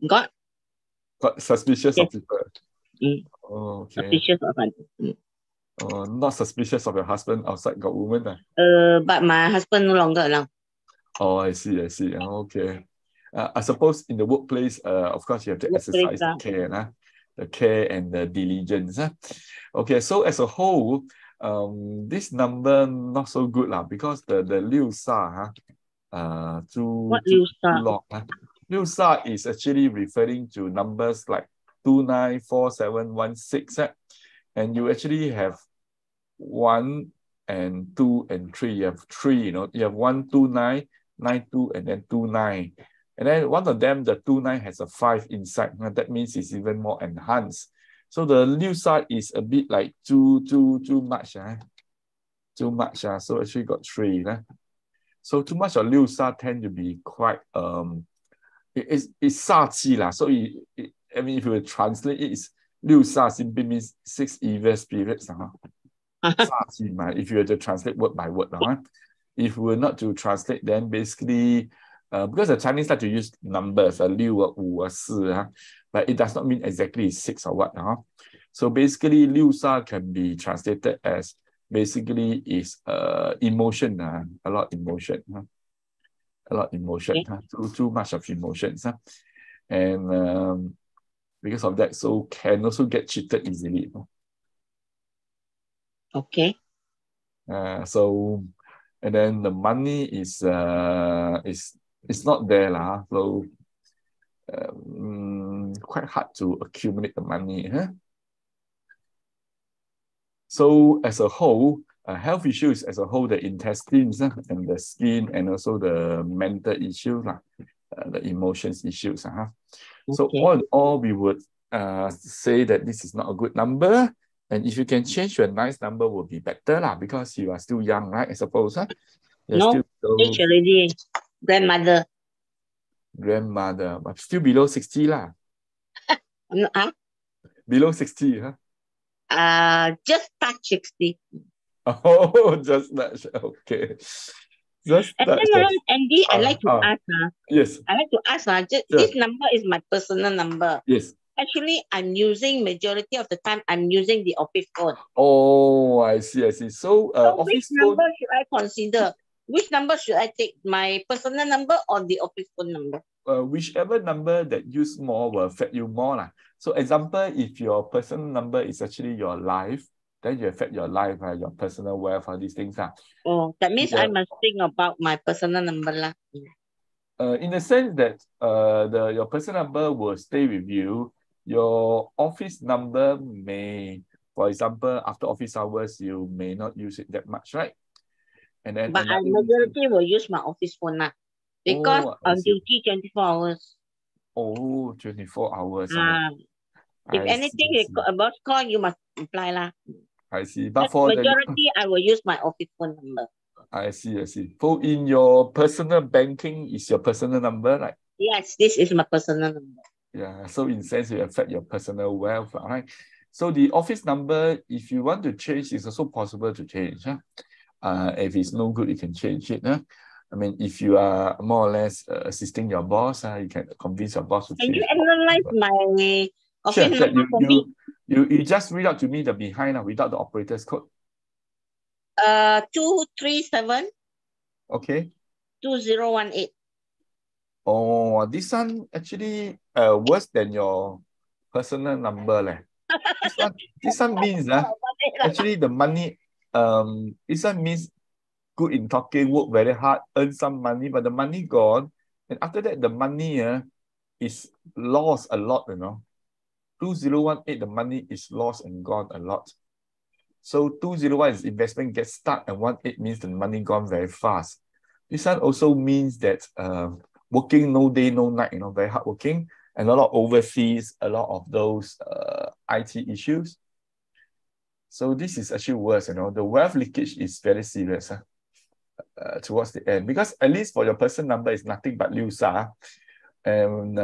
Got suspicious of people. Oh, okay. Suspicious of others. Not suspicious of your husband outside got woman. But my husband no longer around. Oh, I see. Okay. I suppose in the workplace, of course, you have to exercise the care and the diligence. Okay, so as a whole, this number not so good because the Liu Sa, What Liu Sa? Liu Sa is actually referring to numbers like 294716, and you actually have 1 and 2 and 3. You have 3, you have 129, 92, and then 29. And then one of them, the 29 has a 5 inside. That means it's even more enhanced. So the Liu Sa is a bit like too much. Too much. So actually got 3. So too much of Liu Sa tend to be quite it's 煞气 lah. So I mean, if you translate it, it's 六煞 simply means 6 evil spirits. 煞气 if you were to translate word by word. If we were not to translate, then basically, because the Chinese like to use numbers, 六 5 4, but it does not mean exactly 6 or what. So basically, 六煞 can be translated as basically is emotion, a lot of emotion. A lot of emotion, too much of emotions. And because of that, so can also get cheated easily. Okay. So, and then the money is not there lah. So quite hard to accumulate the money. So as a whole, health issues as a whole, the intestines and the skin, and also the mental issues, the emotions issues. So all in all, we would say that this is not a good number. And if you can change to a nice number, would be better because you are still young, right? I suppose. No, age already. Grandmother. Grandmother, but still below 60 lah. Below 60, just touch 60. Oh, just touch. Okay. Just and touch. Then, Andy, I like to ask. Yes. I like to ask. This number is my personal number. Yes. Actually, I'm using majority of the time. I'm using the office phone. Oh, I see. So, which number should I consider? Which number should I take? My personal number or the office phone number? Whichever number that you use more will affect you more. So, example, if your personal number is actually your life, then you affect your life, your personal wealth, all these things. Oh, that means I must think about my personal number. In the sense that your personal number will stay with you. Your office number may, for example, after office hours, you may not use it that much, right? And then, but I majority will use my office phone because on duty 24 hours. Oh, 24 hours. If anything about call, you must reply . I see. But for majority, I will use my office phone number. I see. So in your personal banking, is your personal number, right? Yes, this is my personal number. Yeah, so in sense, it affects your personal wealth, right? So the office number, if you want to change, it's also possible to change. If it's no good, you can change it. I mean, if you are more or less assisting your boss, you can convince your boss to change. Can you analyze my office number for me? You just read out to me the behind without the operator's code. 237. Okay. 2018. Oh, this one actually worse than your personal number. This one means actually the money, this one means good in talking, work very hard, earn some money, but the money gone. And after that, the money is lost a lot, 2018, the money is lost and gone a lot. So 201 is investment gets stuck, and 18 means the money gone very fast. This one also means that working no day, no night, very hard working, and a lot of overseas, a lot of those IT issues. So this is actually worse, the wealth leakage is very serious towards the end, because at least for your person number is nothing but Liu Sa, and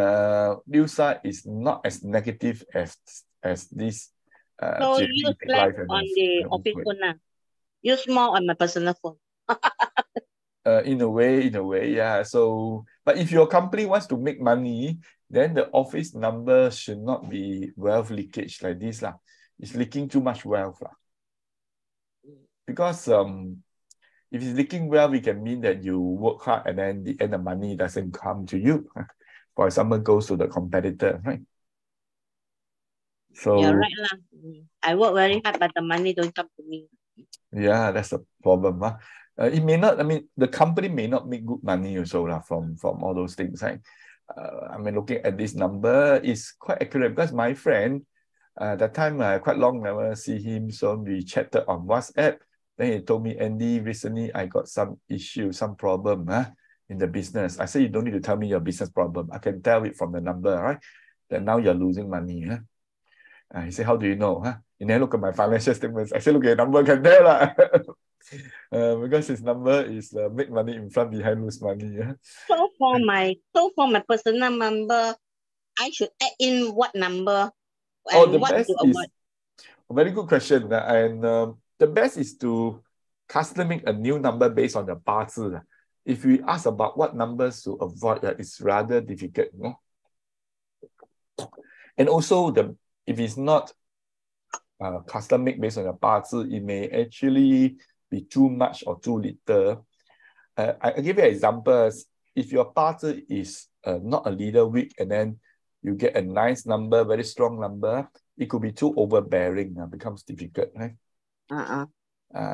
Liu Sa is not as negative as this. So use less on the office phone. Use more on my personal phone. In a way, yeah. So, but if your company wants to make money, then the office number should not be wealth leakage like this . It's leaking too much wealth . Because if it's leaking wealth, it can mean that you work hard and then the end the money doesn't come to you. For example, goes to the competitor, right? So you're right . I work very hard, but the money don't come to me. Yeah, that's a problem. It may not, I mean, the company may not make good money also from all those things, right? I mean, looking at this number is quite accurate because my friend, that time quite long never see him, so we chatted on WhatsApp. Then he told me, Andy, recently I got some issue, some problem in the business. I said, you don't need to tell me your business problem. I can tell it from the number, right? That now you're losing money. He said, how do you know? You never look at my financial statements. I said, look at your number, can tell. Because his number is make money in front, behind lose money. So for my personal number, I should add in what number? Oh, the what best to is avoid? a very good question. And the best is to custom make a new number based on the 八字. If we ask about what numbers to avoid, it's rather difficult. And also, if it's not custom made based on the 八字, it may actually be too much or too little. I'll give you examples. If your 八字is not a leader week and then you get a nice number, very strong number, it could be too overbearing, becomes difficult, right?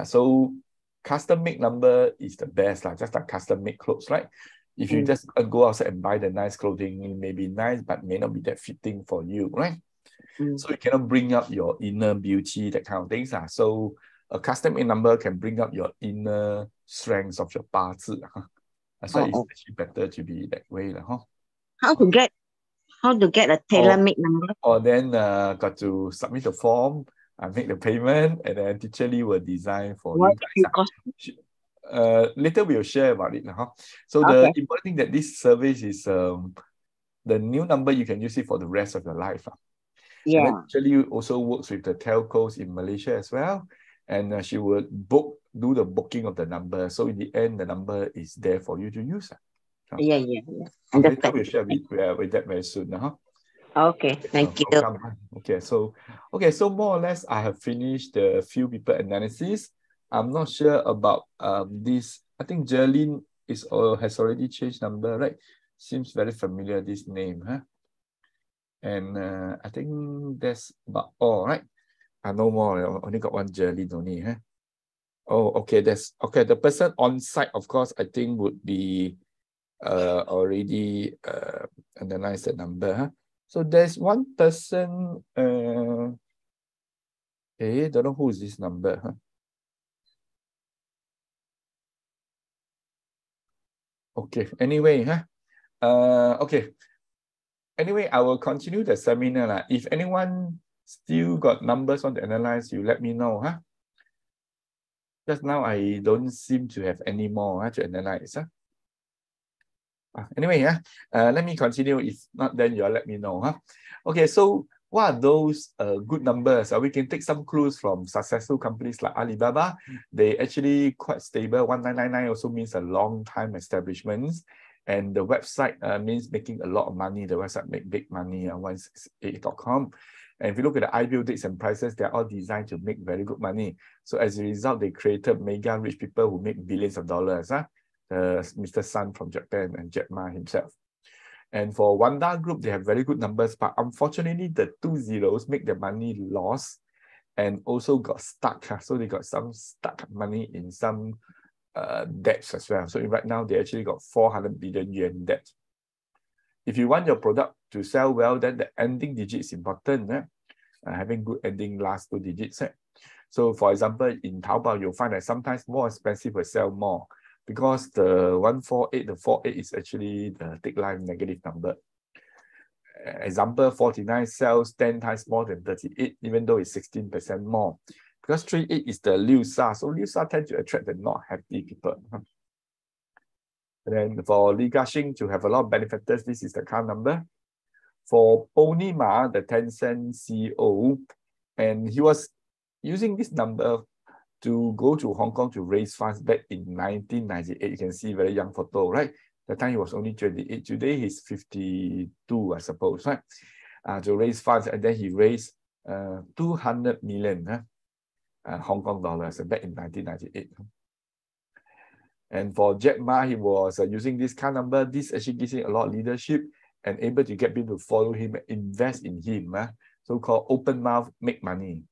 So custom made number is the best, just like custom made clothes, right? If you just go outside and buy the nice clothing, it may be nice, but may not be that fitting for you, right? So you cannot bring up your inner beauty, that kind of things. So a custom made number can bring up your inner strengths of your 八字. That's why it's actually better to be that way. How to get a tailor-made number? Or then got to submit the form, make the payment, and then teacher Lee will design for you guys. Later we'll share about it. So the important thing that this service is the new number, you can use it for the rest of your life. And then teacher Lee also works with the telcos in Malaysia as well. And she would do the booking of the number. So in the end, the number is there for you to use. Later we'll share with that very soon. Okay, thank you. Okay, so more or less, I have finished the few people analysis. I'm not sure about this. I think Jerlyn has already changed number, right? Seems very familiar, this name. And I think that's about all, right? No more. I only got one Jerlyn only. Oh, okay. The person on site, of course, I think would be already analyzed the number. So there's one person. Don't know who is this number. Okay. Anyway, okay. Anyway, I will continue the seminar. If anyone still got numbers on to analyze, you let me know. Just now, I don't seem to have any more to analyze. Anyway, let me continue. If not, then you'll let me know. Okay, so what are those good numbers? We can take some clues from successful companies like Alibaba. They actually quite stable. 1999 also means a long time establishments. And the website means making a lot of money. The website make big money, 168.com. And if you look at the IPO dates and prices, they're all designed to make very good money. So as a result, they created mega rich people who make billions of dollars. Mr. Sun from Japan and Jack Ma himself. And for Wanda Group, they have very good numbers, but unfortunately, the 2 zeros make the money loss and also got stuck. So they got some stuck money in some debts as well. So right now, they actually got 400 billion yuan debt. If you want your product to sell well, then the ending digit is important. Having good ending last 2 digits. So for example, in Taobao, you'll find that sometimes more expensive will sell more because the 148, the 48 is actually the take line negative number. Example, 49 sells 10 times more than 38, even though it's 16% more. Because 38 is the Liu Sha, so Liu Sha tend to attract the not happy people. And then for Li Ka-shing, to have a lot of benefactors, this is the car number. For Pony Ma, the Tencent CEO, and he was using this number to go to Hong Kong to raise funds back in 1998. You can see very young photo, right? That time he was only 28. Today he's 52, I suppose, right? To raise funds, and then he raised 200 million Hong Kong dollars back in 1998. And for Jack Ma, he was using this car number. This actually gives him a lot of leadership and able to get people to follow him, invest in him. So-called open mouth, make money.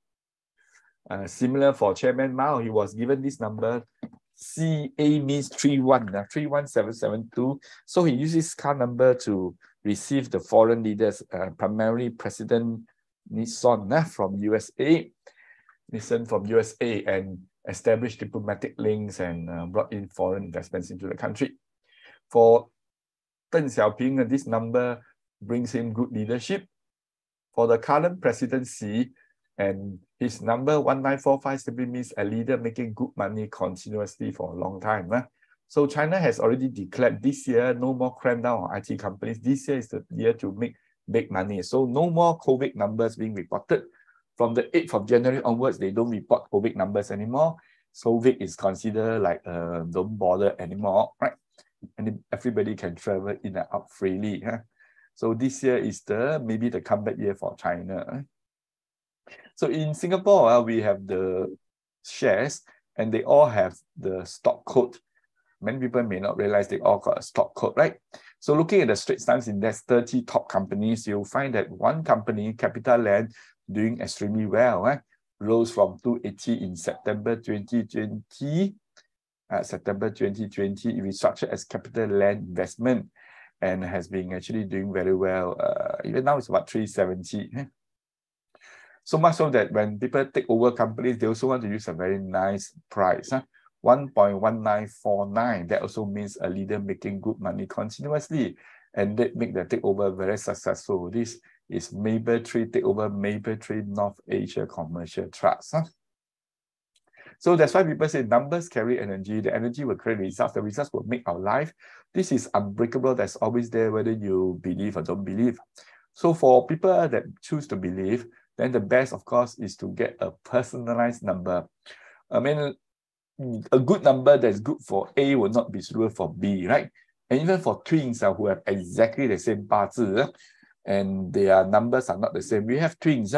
Similar for Chairman Mao, he was given this number CA means 31772. So he uses this car number to receive the foreign leaders, primarily President Nixon from USA. Nixon from USA, and established diplomatic links and brought in foreign investments into the country. For Deng Xiaoping, this number brings him good leadership. For the current presidency, and his number 1945 simply means a leader making good money continuously for a long time. So China has already declared this year no more crackdown on IT companies. This year is the year to make big money. So no more COVID numbers being reported. From the 8th of January onwards, they don't report COVID numbers anymore. So COVID is considered like don't bother anymore, right? And everybody can travel in and out freely. So this year is maybe the comeback year for China. So in Singapore, we have the shares, and they all have the stock code. Many people may not realize they all got a stock code, right? So looking at the Straits Times Index 30 top companies, you'll find that one company, CapitaLand, doing extremely well. Rose from 280 in September 2020. September 2020, it restructured as CapitaLand Investment and has been actually doing very well. Even now it's about 370. So much so that when people take over companies, they also want to use a very nice price. 1.1949. That also means a leader making good money continuously, and that make the takeover very successful. This is Mapletree takeover Mapletree North Asia Commercial Trust. So that's why people say numbers carry energy. The energy will create results. The results will make our life. This is unbreakable. That's always there, whether you believe or don't believe. So for people that choose to believe, then the best, of course, is to get a personalized number. I mean, a good number that's good for A will not be suitable for B, right? And even for twins who have exactly the same 八字, and their numbers are not the same. We have twins,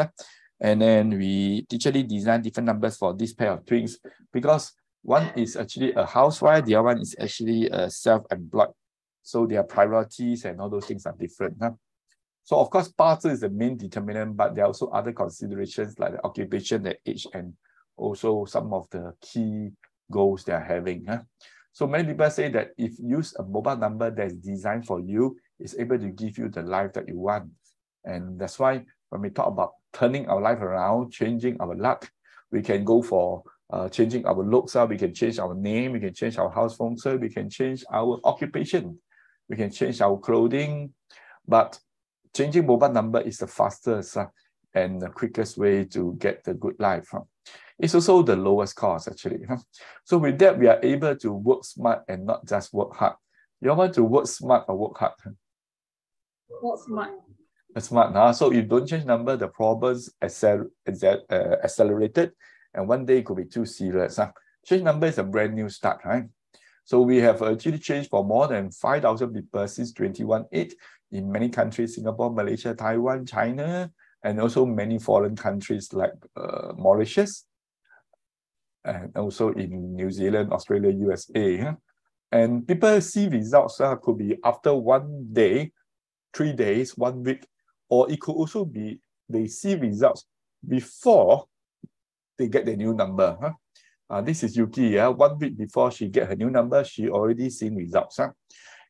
and then we literally design different numbers for this pair of twins, because one is actually a housewife, the other one is actually a self-employed. So their priorities and all those things are different. So of course, 八字 is the main determinant, but there are also other considerations like the occupation, the age, and also some of the key goals they are having. So many people say that if you use a mobile number that's designed for you, it's able to give you the life that you want. And that's why when we talk about turning our life around, changing our luck, we can go for changing our looks, we can change our name, we can change our house feng shui, we can change our occupation, we can change our clothing, but changing mobile number is the fastest and the quickest way to get the good life. It's also the lowest cost, actually. So with that, we are able to work smart and not just work hard. You want to work smart or work hard? Work smart. Smart. So if you don't change number, the problems accelerated, and one day it could be too serious. Change number is a brand new start, right? So we have actually changed for more than 5,000 people since 2018 in many countries: Singapore, Malaysia, Taiwan, China, and also many foreign countries like Mauritius, and also in New Zealand, Australia, USA. And people see results could be after 1 day, 3 days, 1 week, or it could also be they see results before they get the new number. This is Yuki. 1 week before she get her new number, she already seen results.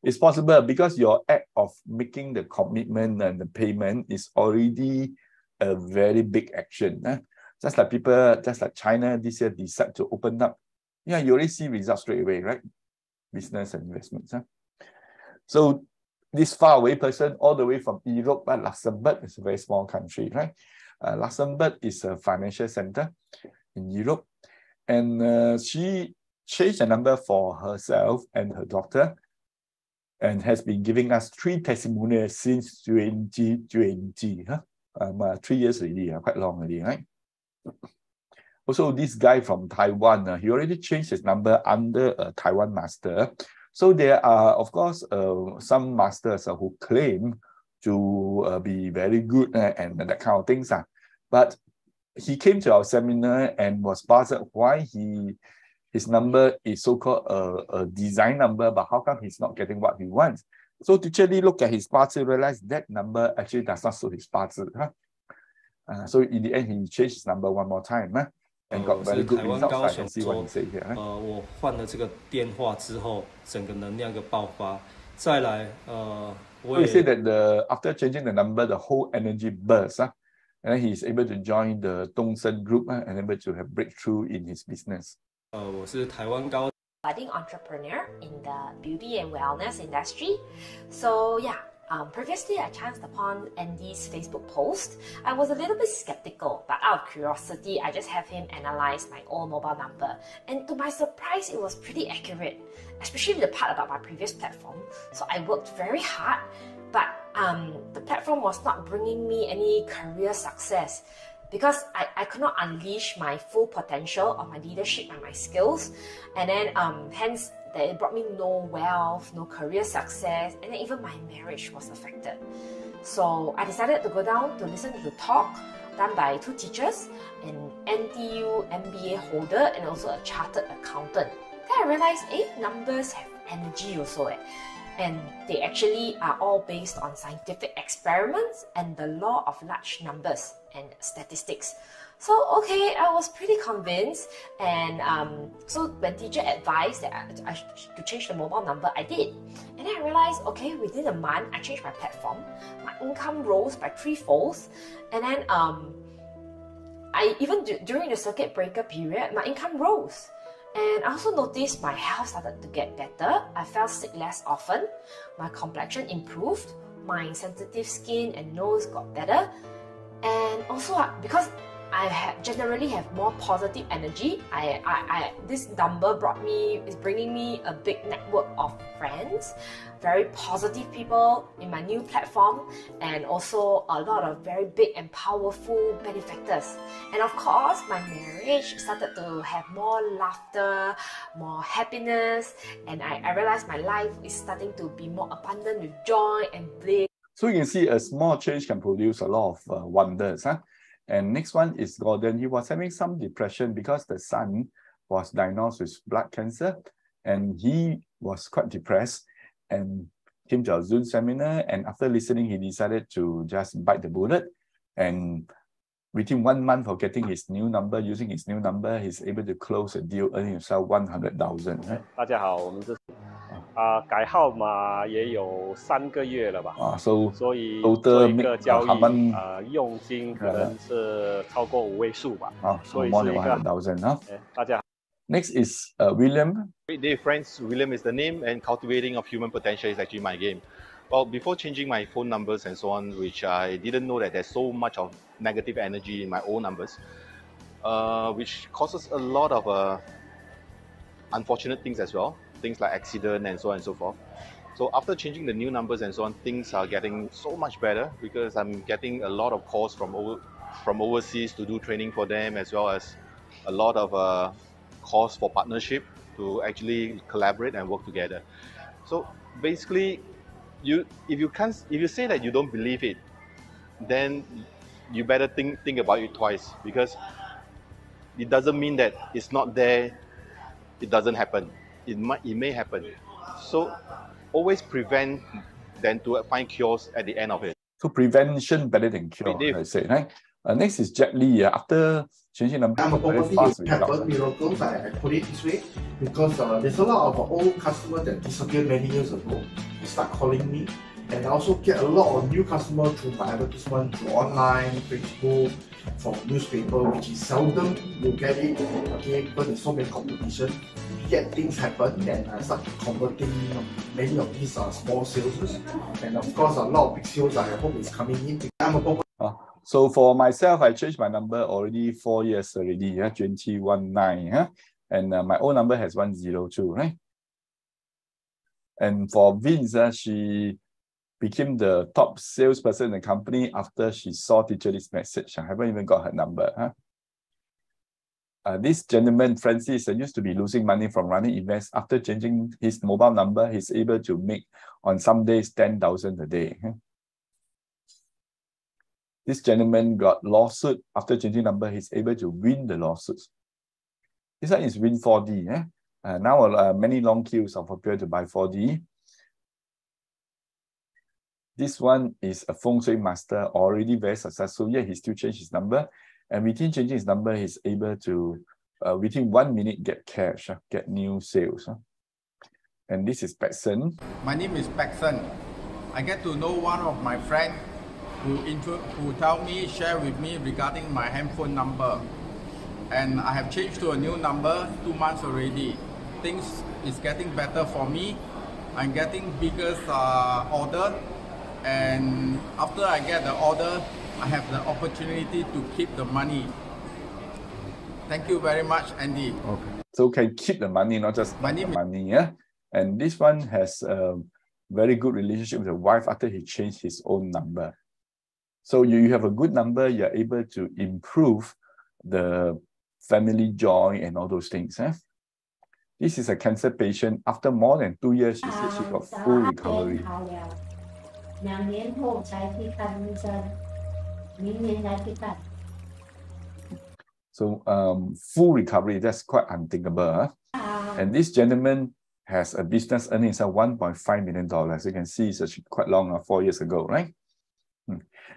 It's possible because your act of making the commitment and the payment is already a very big action. Just like people, just like China this year decide to open up. Yeah, you already see results straight away, right? Business and investments. So this far away person, all the way from Europe, but Luxembourg is a very small country, right? Luxembourg is a financial center in Europe. And she changed the number for herself and her daughter, and has been giving us 3 testimonials since 2020. 3 years already, quite long already, right? Also, this guy from Taiwan, he already changed his number under a Taiwan master. So there are, of course, some masters who claim to be very good and that kind of things. But he came to our seminar and was puzzled why his number is so-called a design number, but how come he's not getting what he wants? So teacher Lee looked at his 八字, realized that number actually does not suit his 八字. So in the end, he changed his number 1 more time. and got very good results. I can see what he said here. 我换了这个电话之后，整个能量一个爆发。再来，我也 say that after changing the number, the whole energy bursts. And he is able to join the Dongsen group and able to have breakthrough in his business. 我是台湾高 budding entrepreneur in the beauty and wellness industry. So yeah, previously I chanced upon Andy's Facebook post. I was a little bit skeptical, but out of curiosity, I just have him analyze my old mobile number. And to my surprise, it was pretty accurate, especially the part about my previous platform. So I worked very hard, but the platform was not bringing me any career success because I could not unleash my full potential of my leadership and my skills. And then hence, it brought me no wealth, no career success, and then even my marriage was affected. So I decided to go down to listen to the talk done by two teachers, an NTU MBA holder and also a chartered accountant. Then I realized, numbers have energy also. And they actually are all based on scientific experiments and the law of large numbers and statistics. So okay, I was pretty convinced, and so when teacher advised that I to change the mobile number, I did. And then I realized, okay, within a month, I changed my platform. My income rose by 3-fold, and then I even during the circuit breaker period, my income rose. And I also noticed my health started to get better. I felt sick less often. My complexion improved. My sensitive skin and nose got better. And also because I generally have more positive energy, this number is bringing me a big network of friends, very positive people in my new platform, and also a lot of very big and powerful benefactors. And of course, my marriage started to have more laughter, more happiness, and I realized my life is starting to be more abundant with joy and bliss. So you can see a small change can produce a lot of wonders. And next one is Gordon. He was having some depression because the son was diagnosed with blood cancer, and he was quite depressed and came to our Zoom seminar. And after listening, he decided to just bite the bullet. And within 1 month of getting his new number, using his new number, he's able to close a deal, earning himself 100,000. 大家好，我们是改号码也有3个月了吧？所以做一个交易用金可能是超过5位数吧。所以是一个大家好。Next is William. Great day, friends. William is the name, and cultivating of human potential is actually my game. Well, before changing my phone numbers and so on, which I didn't know that there's so much of negative energy in my old numbers, which causes a lot of unfortunate things as well. Things like accident and so on and so forth. So after changing the new numbers and so on, things are getting so much better because I'm getting a lot of calls from overseas to do training for them, as well as a lot of calls for partnership to actually collaborate and work together. So basically, if you say that you don't believe it, then you better think about it twice, because it doesn't mean that it's not there, it doesn't happen. It may happen. So always prevent than to find cures at the end of it. So prevention better than cure, I say, right? Next is Jet Lee. After changing number, I'm a property pepper miracles, I put it this way, because there's a lot of old customers that disappeared many years ago. They start calling me, and I also get a lot of new customers through my advertisement, through online, Facebook, from newspaper, which is seldom you get it, okay, because there's so many competition. Yet things happen, and I start converting many of these small sales, and of course a lot of big sales I hope is coming in. I'm a property. So for myself, I changed my number already 4 years already, 219, and my old number has 102, right? And for Vince, she became the top salesperson in the company after she saw teacher this message. I haven't even got her number. This gentleman, Francis, used to be losing money from running events. After changing his mobile number, he's able to make on some days 10,000 a day. This gentleman got lawsuit. After changing number, he's able to win the lawsuits. This one is Win 4D. Now many long queues are prepared to buy 4D. This one is a feng shui master, already very successful, yet he still changed his number. And within changing his number, he's able to, within 1 minute, get cash, get new sales. And this is Paxson. My name is Paxson. I get to know one of my friends who tell me, share with me regarding my handphone number. And I have changed to a new number 2 months already. Things is getting better for me. I'm getting bigger order. And after I get the order, I have the opportunity to keep the money. Thank you very much, Andy. Okay. So can keep the money, not just money, yeah? And this one has a very good relationship with the wife after he changed his own number. So you have a good number, you're able to improve the family joy and all those things. This is a cancer patient. After more than 2 years, she said she got full recovery. So full recovery, that's quite unthinkable. And this gentleman has a business earnings of $1.5 million. You can see it's actually quite long, 4 years ago, right?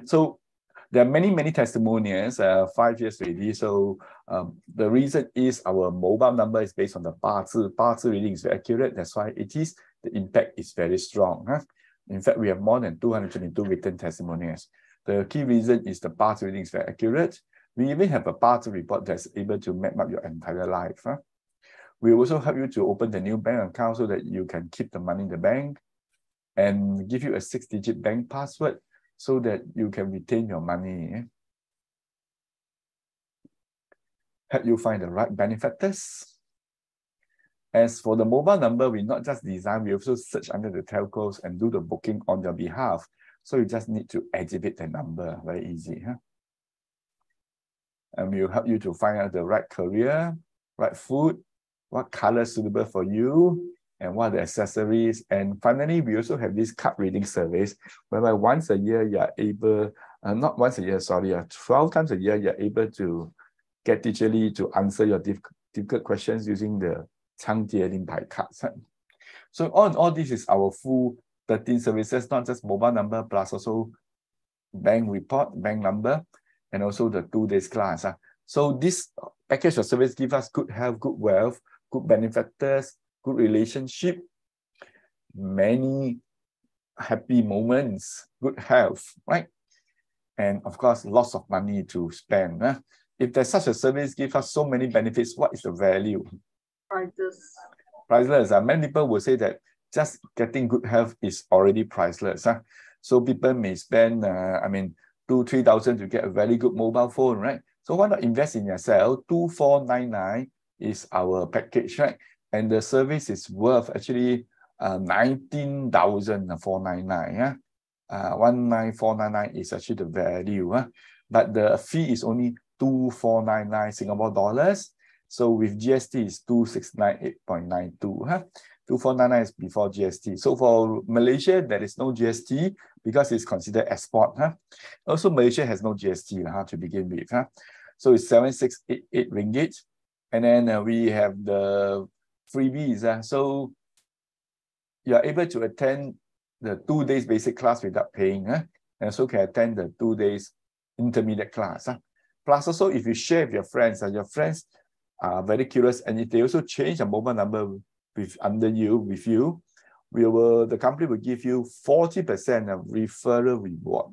So there are many, many testimonials, 5 years already. So the reason is our mobile number is based on the 八字. 八字 reading is very accurate. That's why it is. The impact is very strong. In fact, we have more than 222 written testimonials. The key reason is the 八字 reading is very accurate. We even have a 八字 report that's able to map up your entire life. We also help you to open the new bank account so that you can keep the money in the bank and give you a 6-digit bank password so that you can retain your money. Help you find the right benefactors. As for the mobile number, we not just design, we also search under the telcos and do the booking on your behalf. So you just need to activate the number, very easy. And we'll help you to find out the right career, right food, what color is suitable for you, and what are the accessories. And finally, we also have this card reading surveys, whereby once a year you're able, not once a year, sorry, 12 times a year, you're able to get teacher Lee to answer your difficult questions using the 仓接令牌 cards. So all this is our full 13 services, not just mobile number, plus also bank report, bank number, and also the 2 days class. So this package of service gives us good health, good wealth, good benefactors, good relationship, many happy moments, good health, right? And of course, lots of money to spend. If there's such a service gives us so many benefits, what is the value? Priceless. Many people will say that just getting good health is already priceless. So people may spend, 2,000-3,000 to get a very good mobile phone, right? So why not invest in yourself? 2,499 is our package, right? And the service is worth actually 19,499. 19,499 is actually the value. But the fee is only 2,499 Singapore dollars. So with GST is 2,698.92. 2,499 is before GST. So for Malaysia, there is no GST because it's considered export. Also, Malaysia has no GST to begin with. So it's 7,688 ringgit. And then we have the freebies. So you're able to attend the 2 days basic class without paying. And also can attend the 2 days intermediate class. Plus also, if you share with your friends are very curious, and if they also change a mobile number with you, the company will give you 40% of referral reward.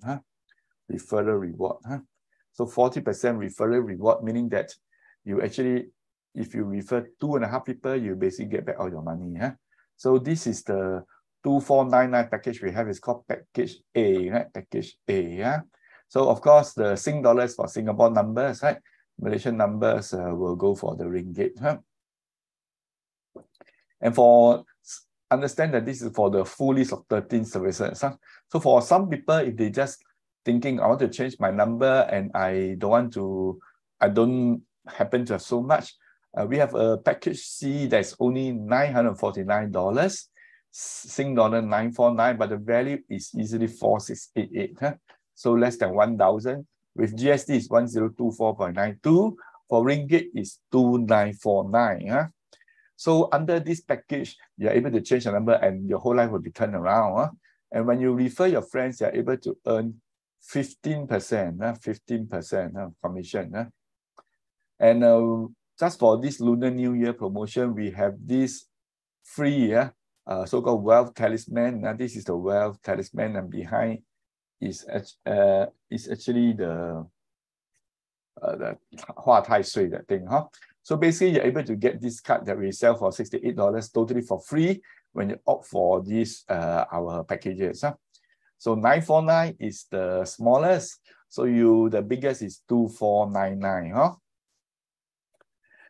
Referral reward. So 40% referral reward, meaning that you actually, if you refer 2.5 people, you basically get back all your money. So this is the 2,499 package we have. It's called package A, right? Package A. So of course, the Sing dollars for Singapore numbers, right? Malaysian numbers will go for the ringgit. And understand that this is for the full list of 13 services. So for some people, if they just thinking, I want to change my number and I don't happen to have so much, we have a package C that's only $949, Sing dollar 949, but the value is easily 4,688. So less than 1,000. With GST is 1,024.92. For ringgit is 2,949. So under this package, you're able to change the number and your whole life will be turned around. And when you refer your friends, you're able to earn 15%, 15% commission. And just for this Lunar New Year promotion, we have this free so-called wealth talisman. Now this is the wealth talisman, and behind is actually the 画太岁 that thing, huh? So basically, you're able to get this card that we sell for $68 totally for free when you opt for these our packages. Huh? So 949 is the smallest. So the biggest is 2499, huh?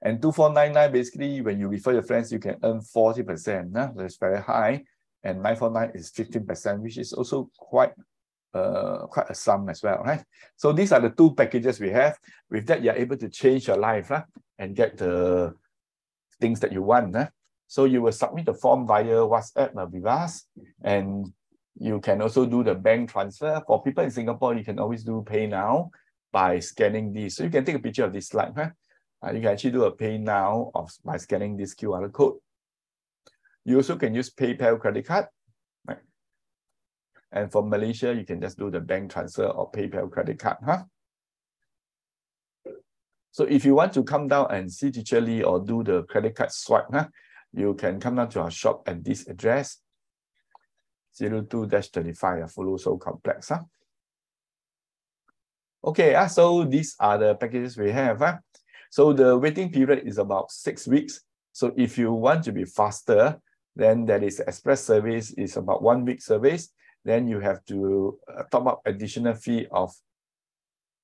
And 2499, basically, when you refer your friends, you can earn 40%. That's very high. And 949 is 15%, which is also quite a sum as well, right? So these are the two packages we have. With that, you're able to change your life and get the things that you want. So you will submit the form via WhatsApp with us, and you can also do the bank transfer. For people in Singapore, you can always do Pay Now by scanning this. So you can take a picture of this slide. You can actually do a Pay Now by scanning this QR code. You also can use PayPal credit card. Right? And for Malaysia, you can just do the bank transfer or PayPal credit card. So if you want to come down and see Teacher Lee or do the credit card swipe, you can come down to our shop at this address, 02-35 Fuluso Complex. Okay, so these are the packages we have. So the waiting period is about 6 weeks. So if you want to be faster, then that is express service is about 1 week service. Then you have to top up additional fee of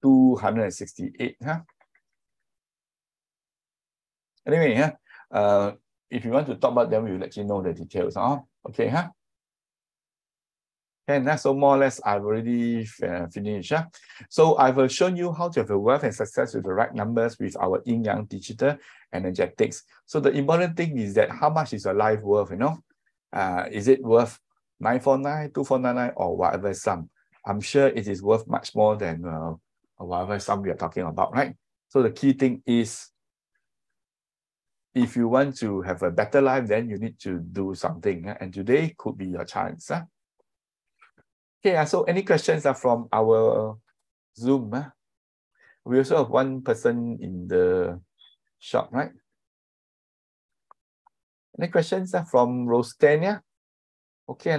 268. Anyway, if you want to top up, then we will let you know the details. Okay, And so more or less, I've already finished. So I've shown you how to have a wealth and success with the right numbers with our Yinyang digital energetics. So the important thing is that how much is your life worth, Is it worth 949, 2499, or whatever sum? I'm sure it is worth much more than whatever sum we are talking about, right? So the key thing is, if you want to have a better life, then you need to do something. And today could be your chance. Okay, so any questions from our Zoom? We also have one person in the shop, right? Any questions from Rostania? Okay.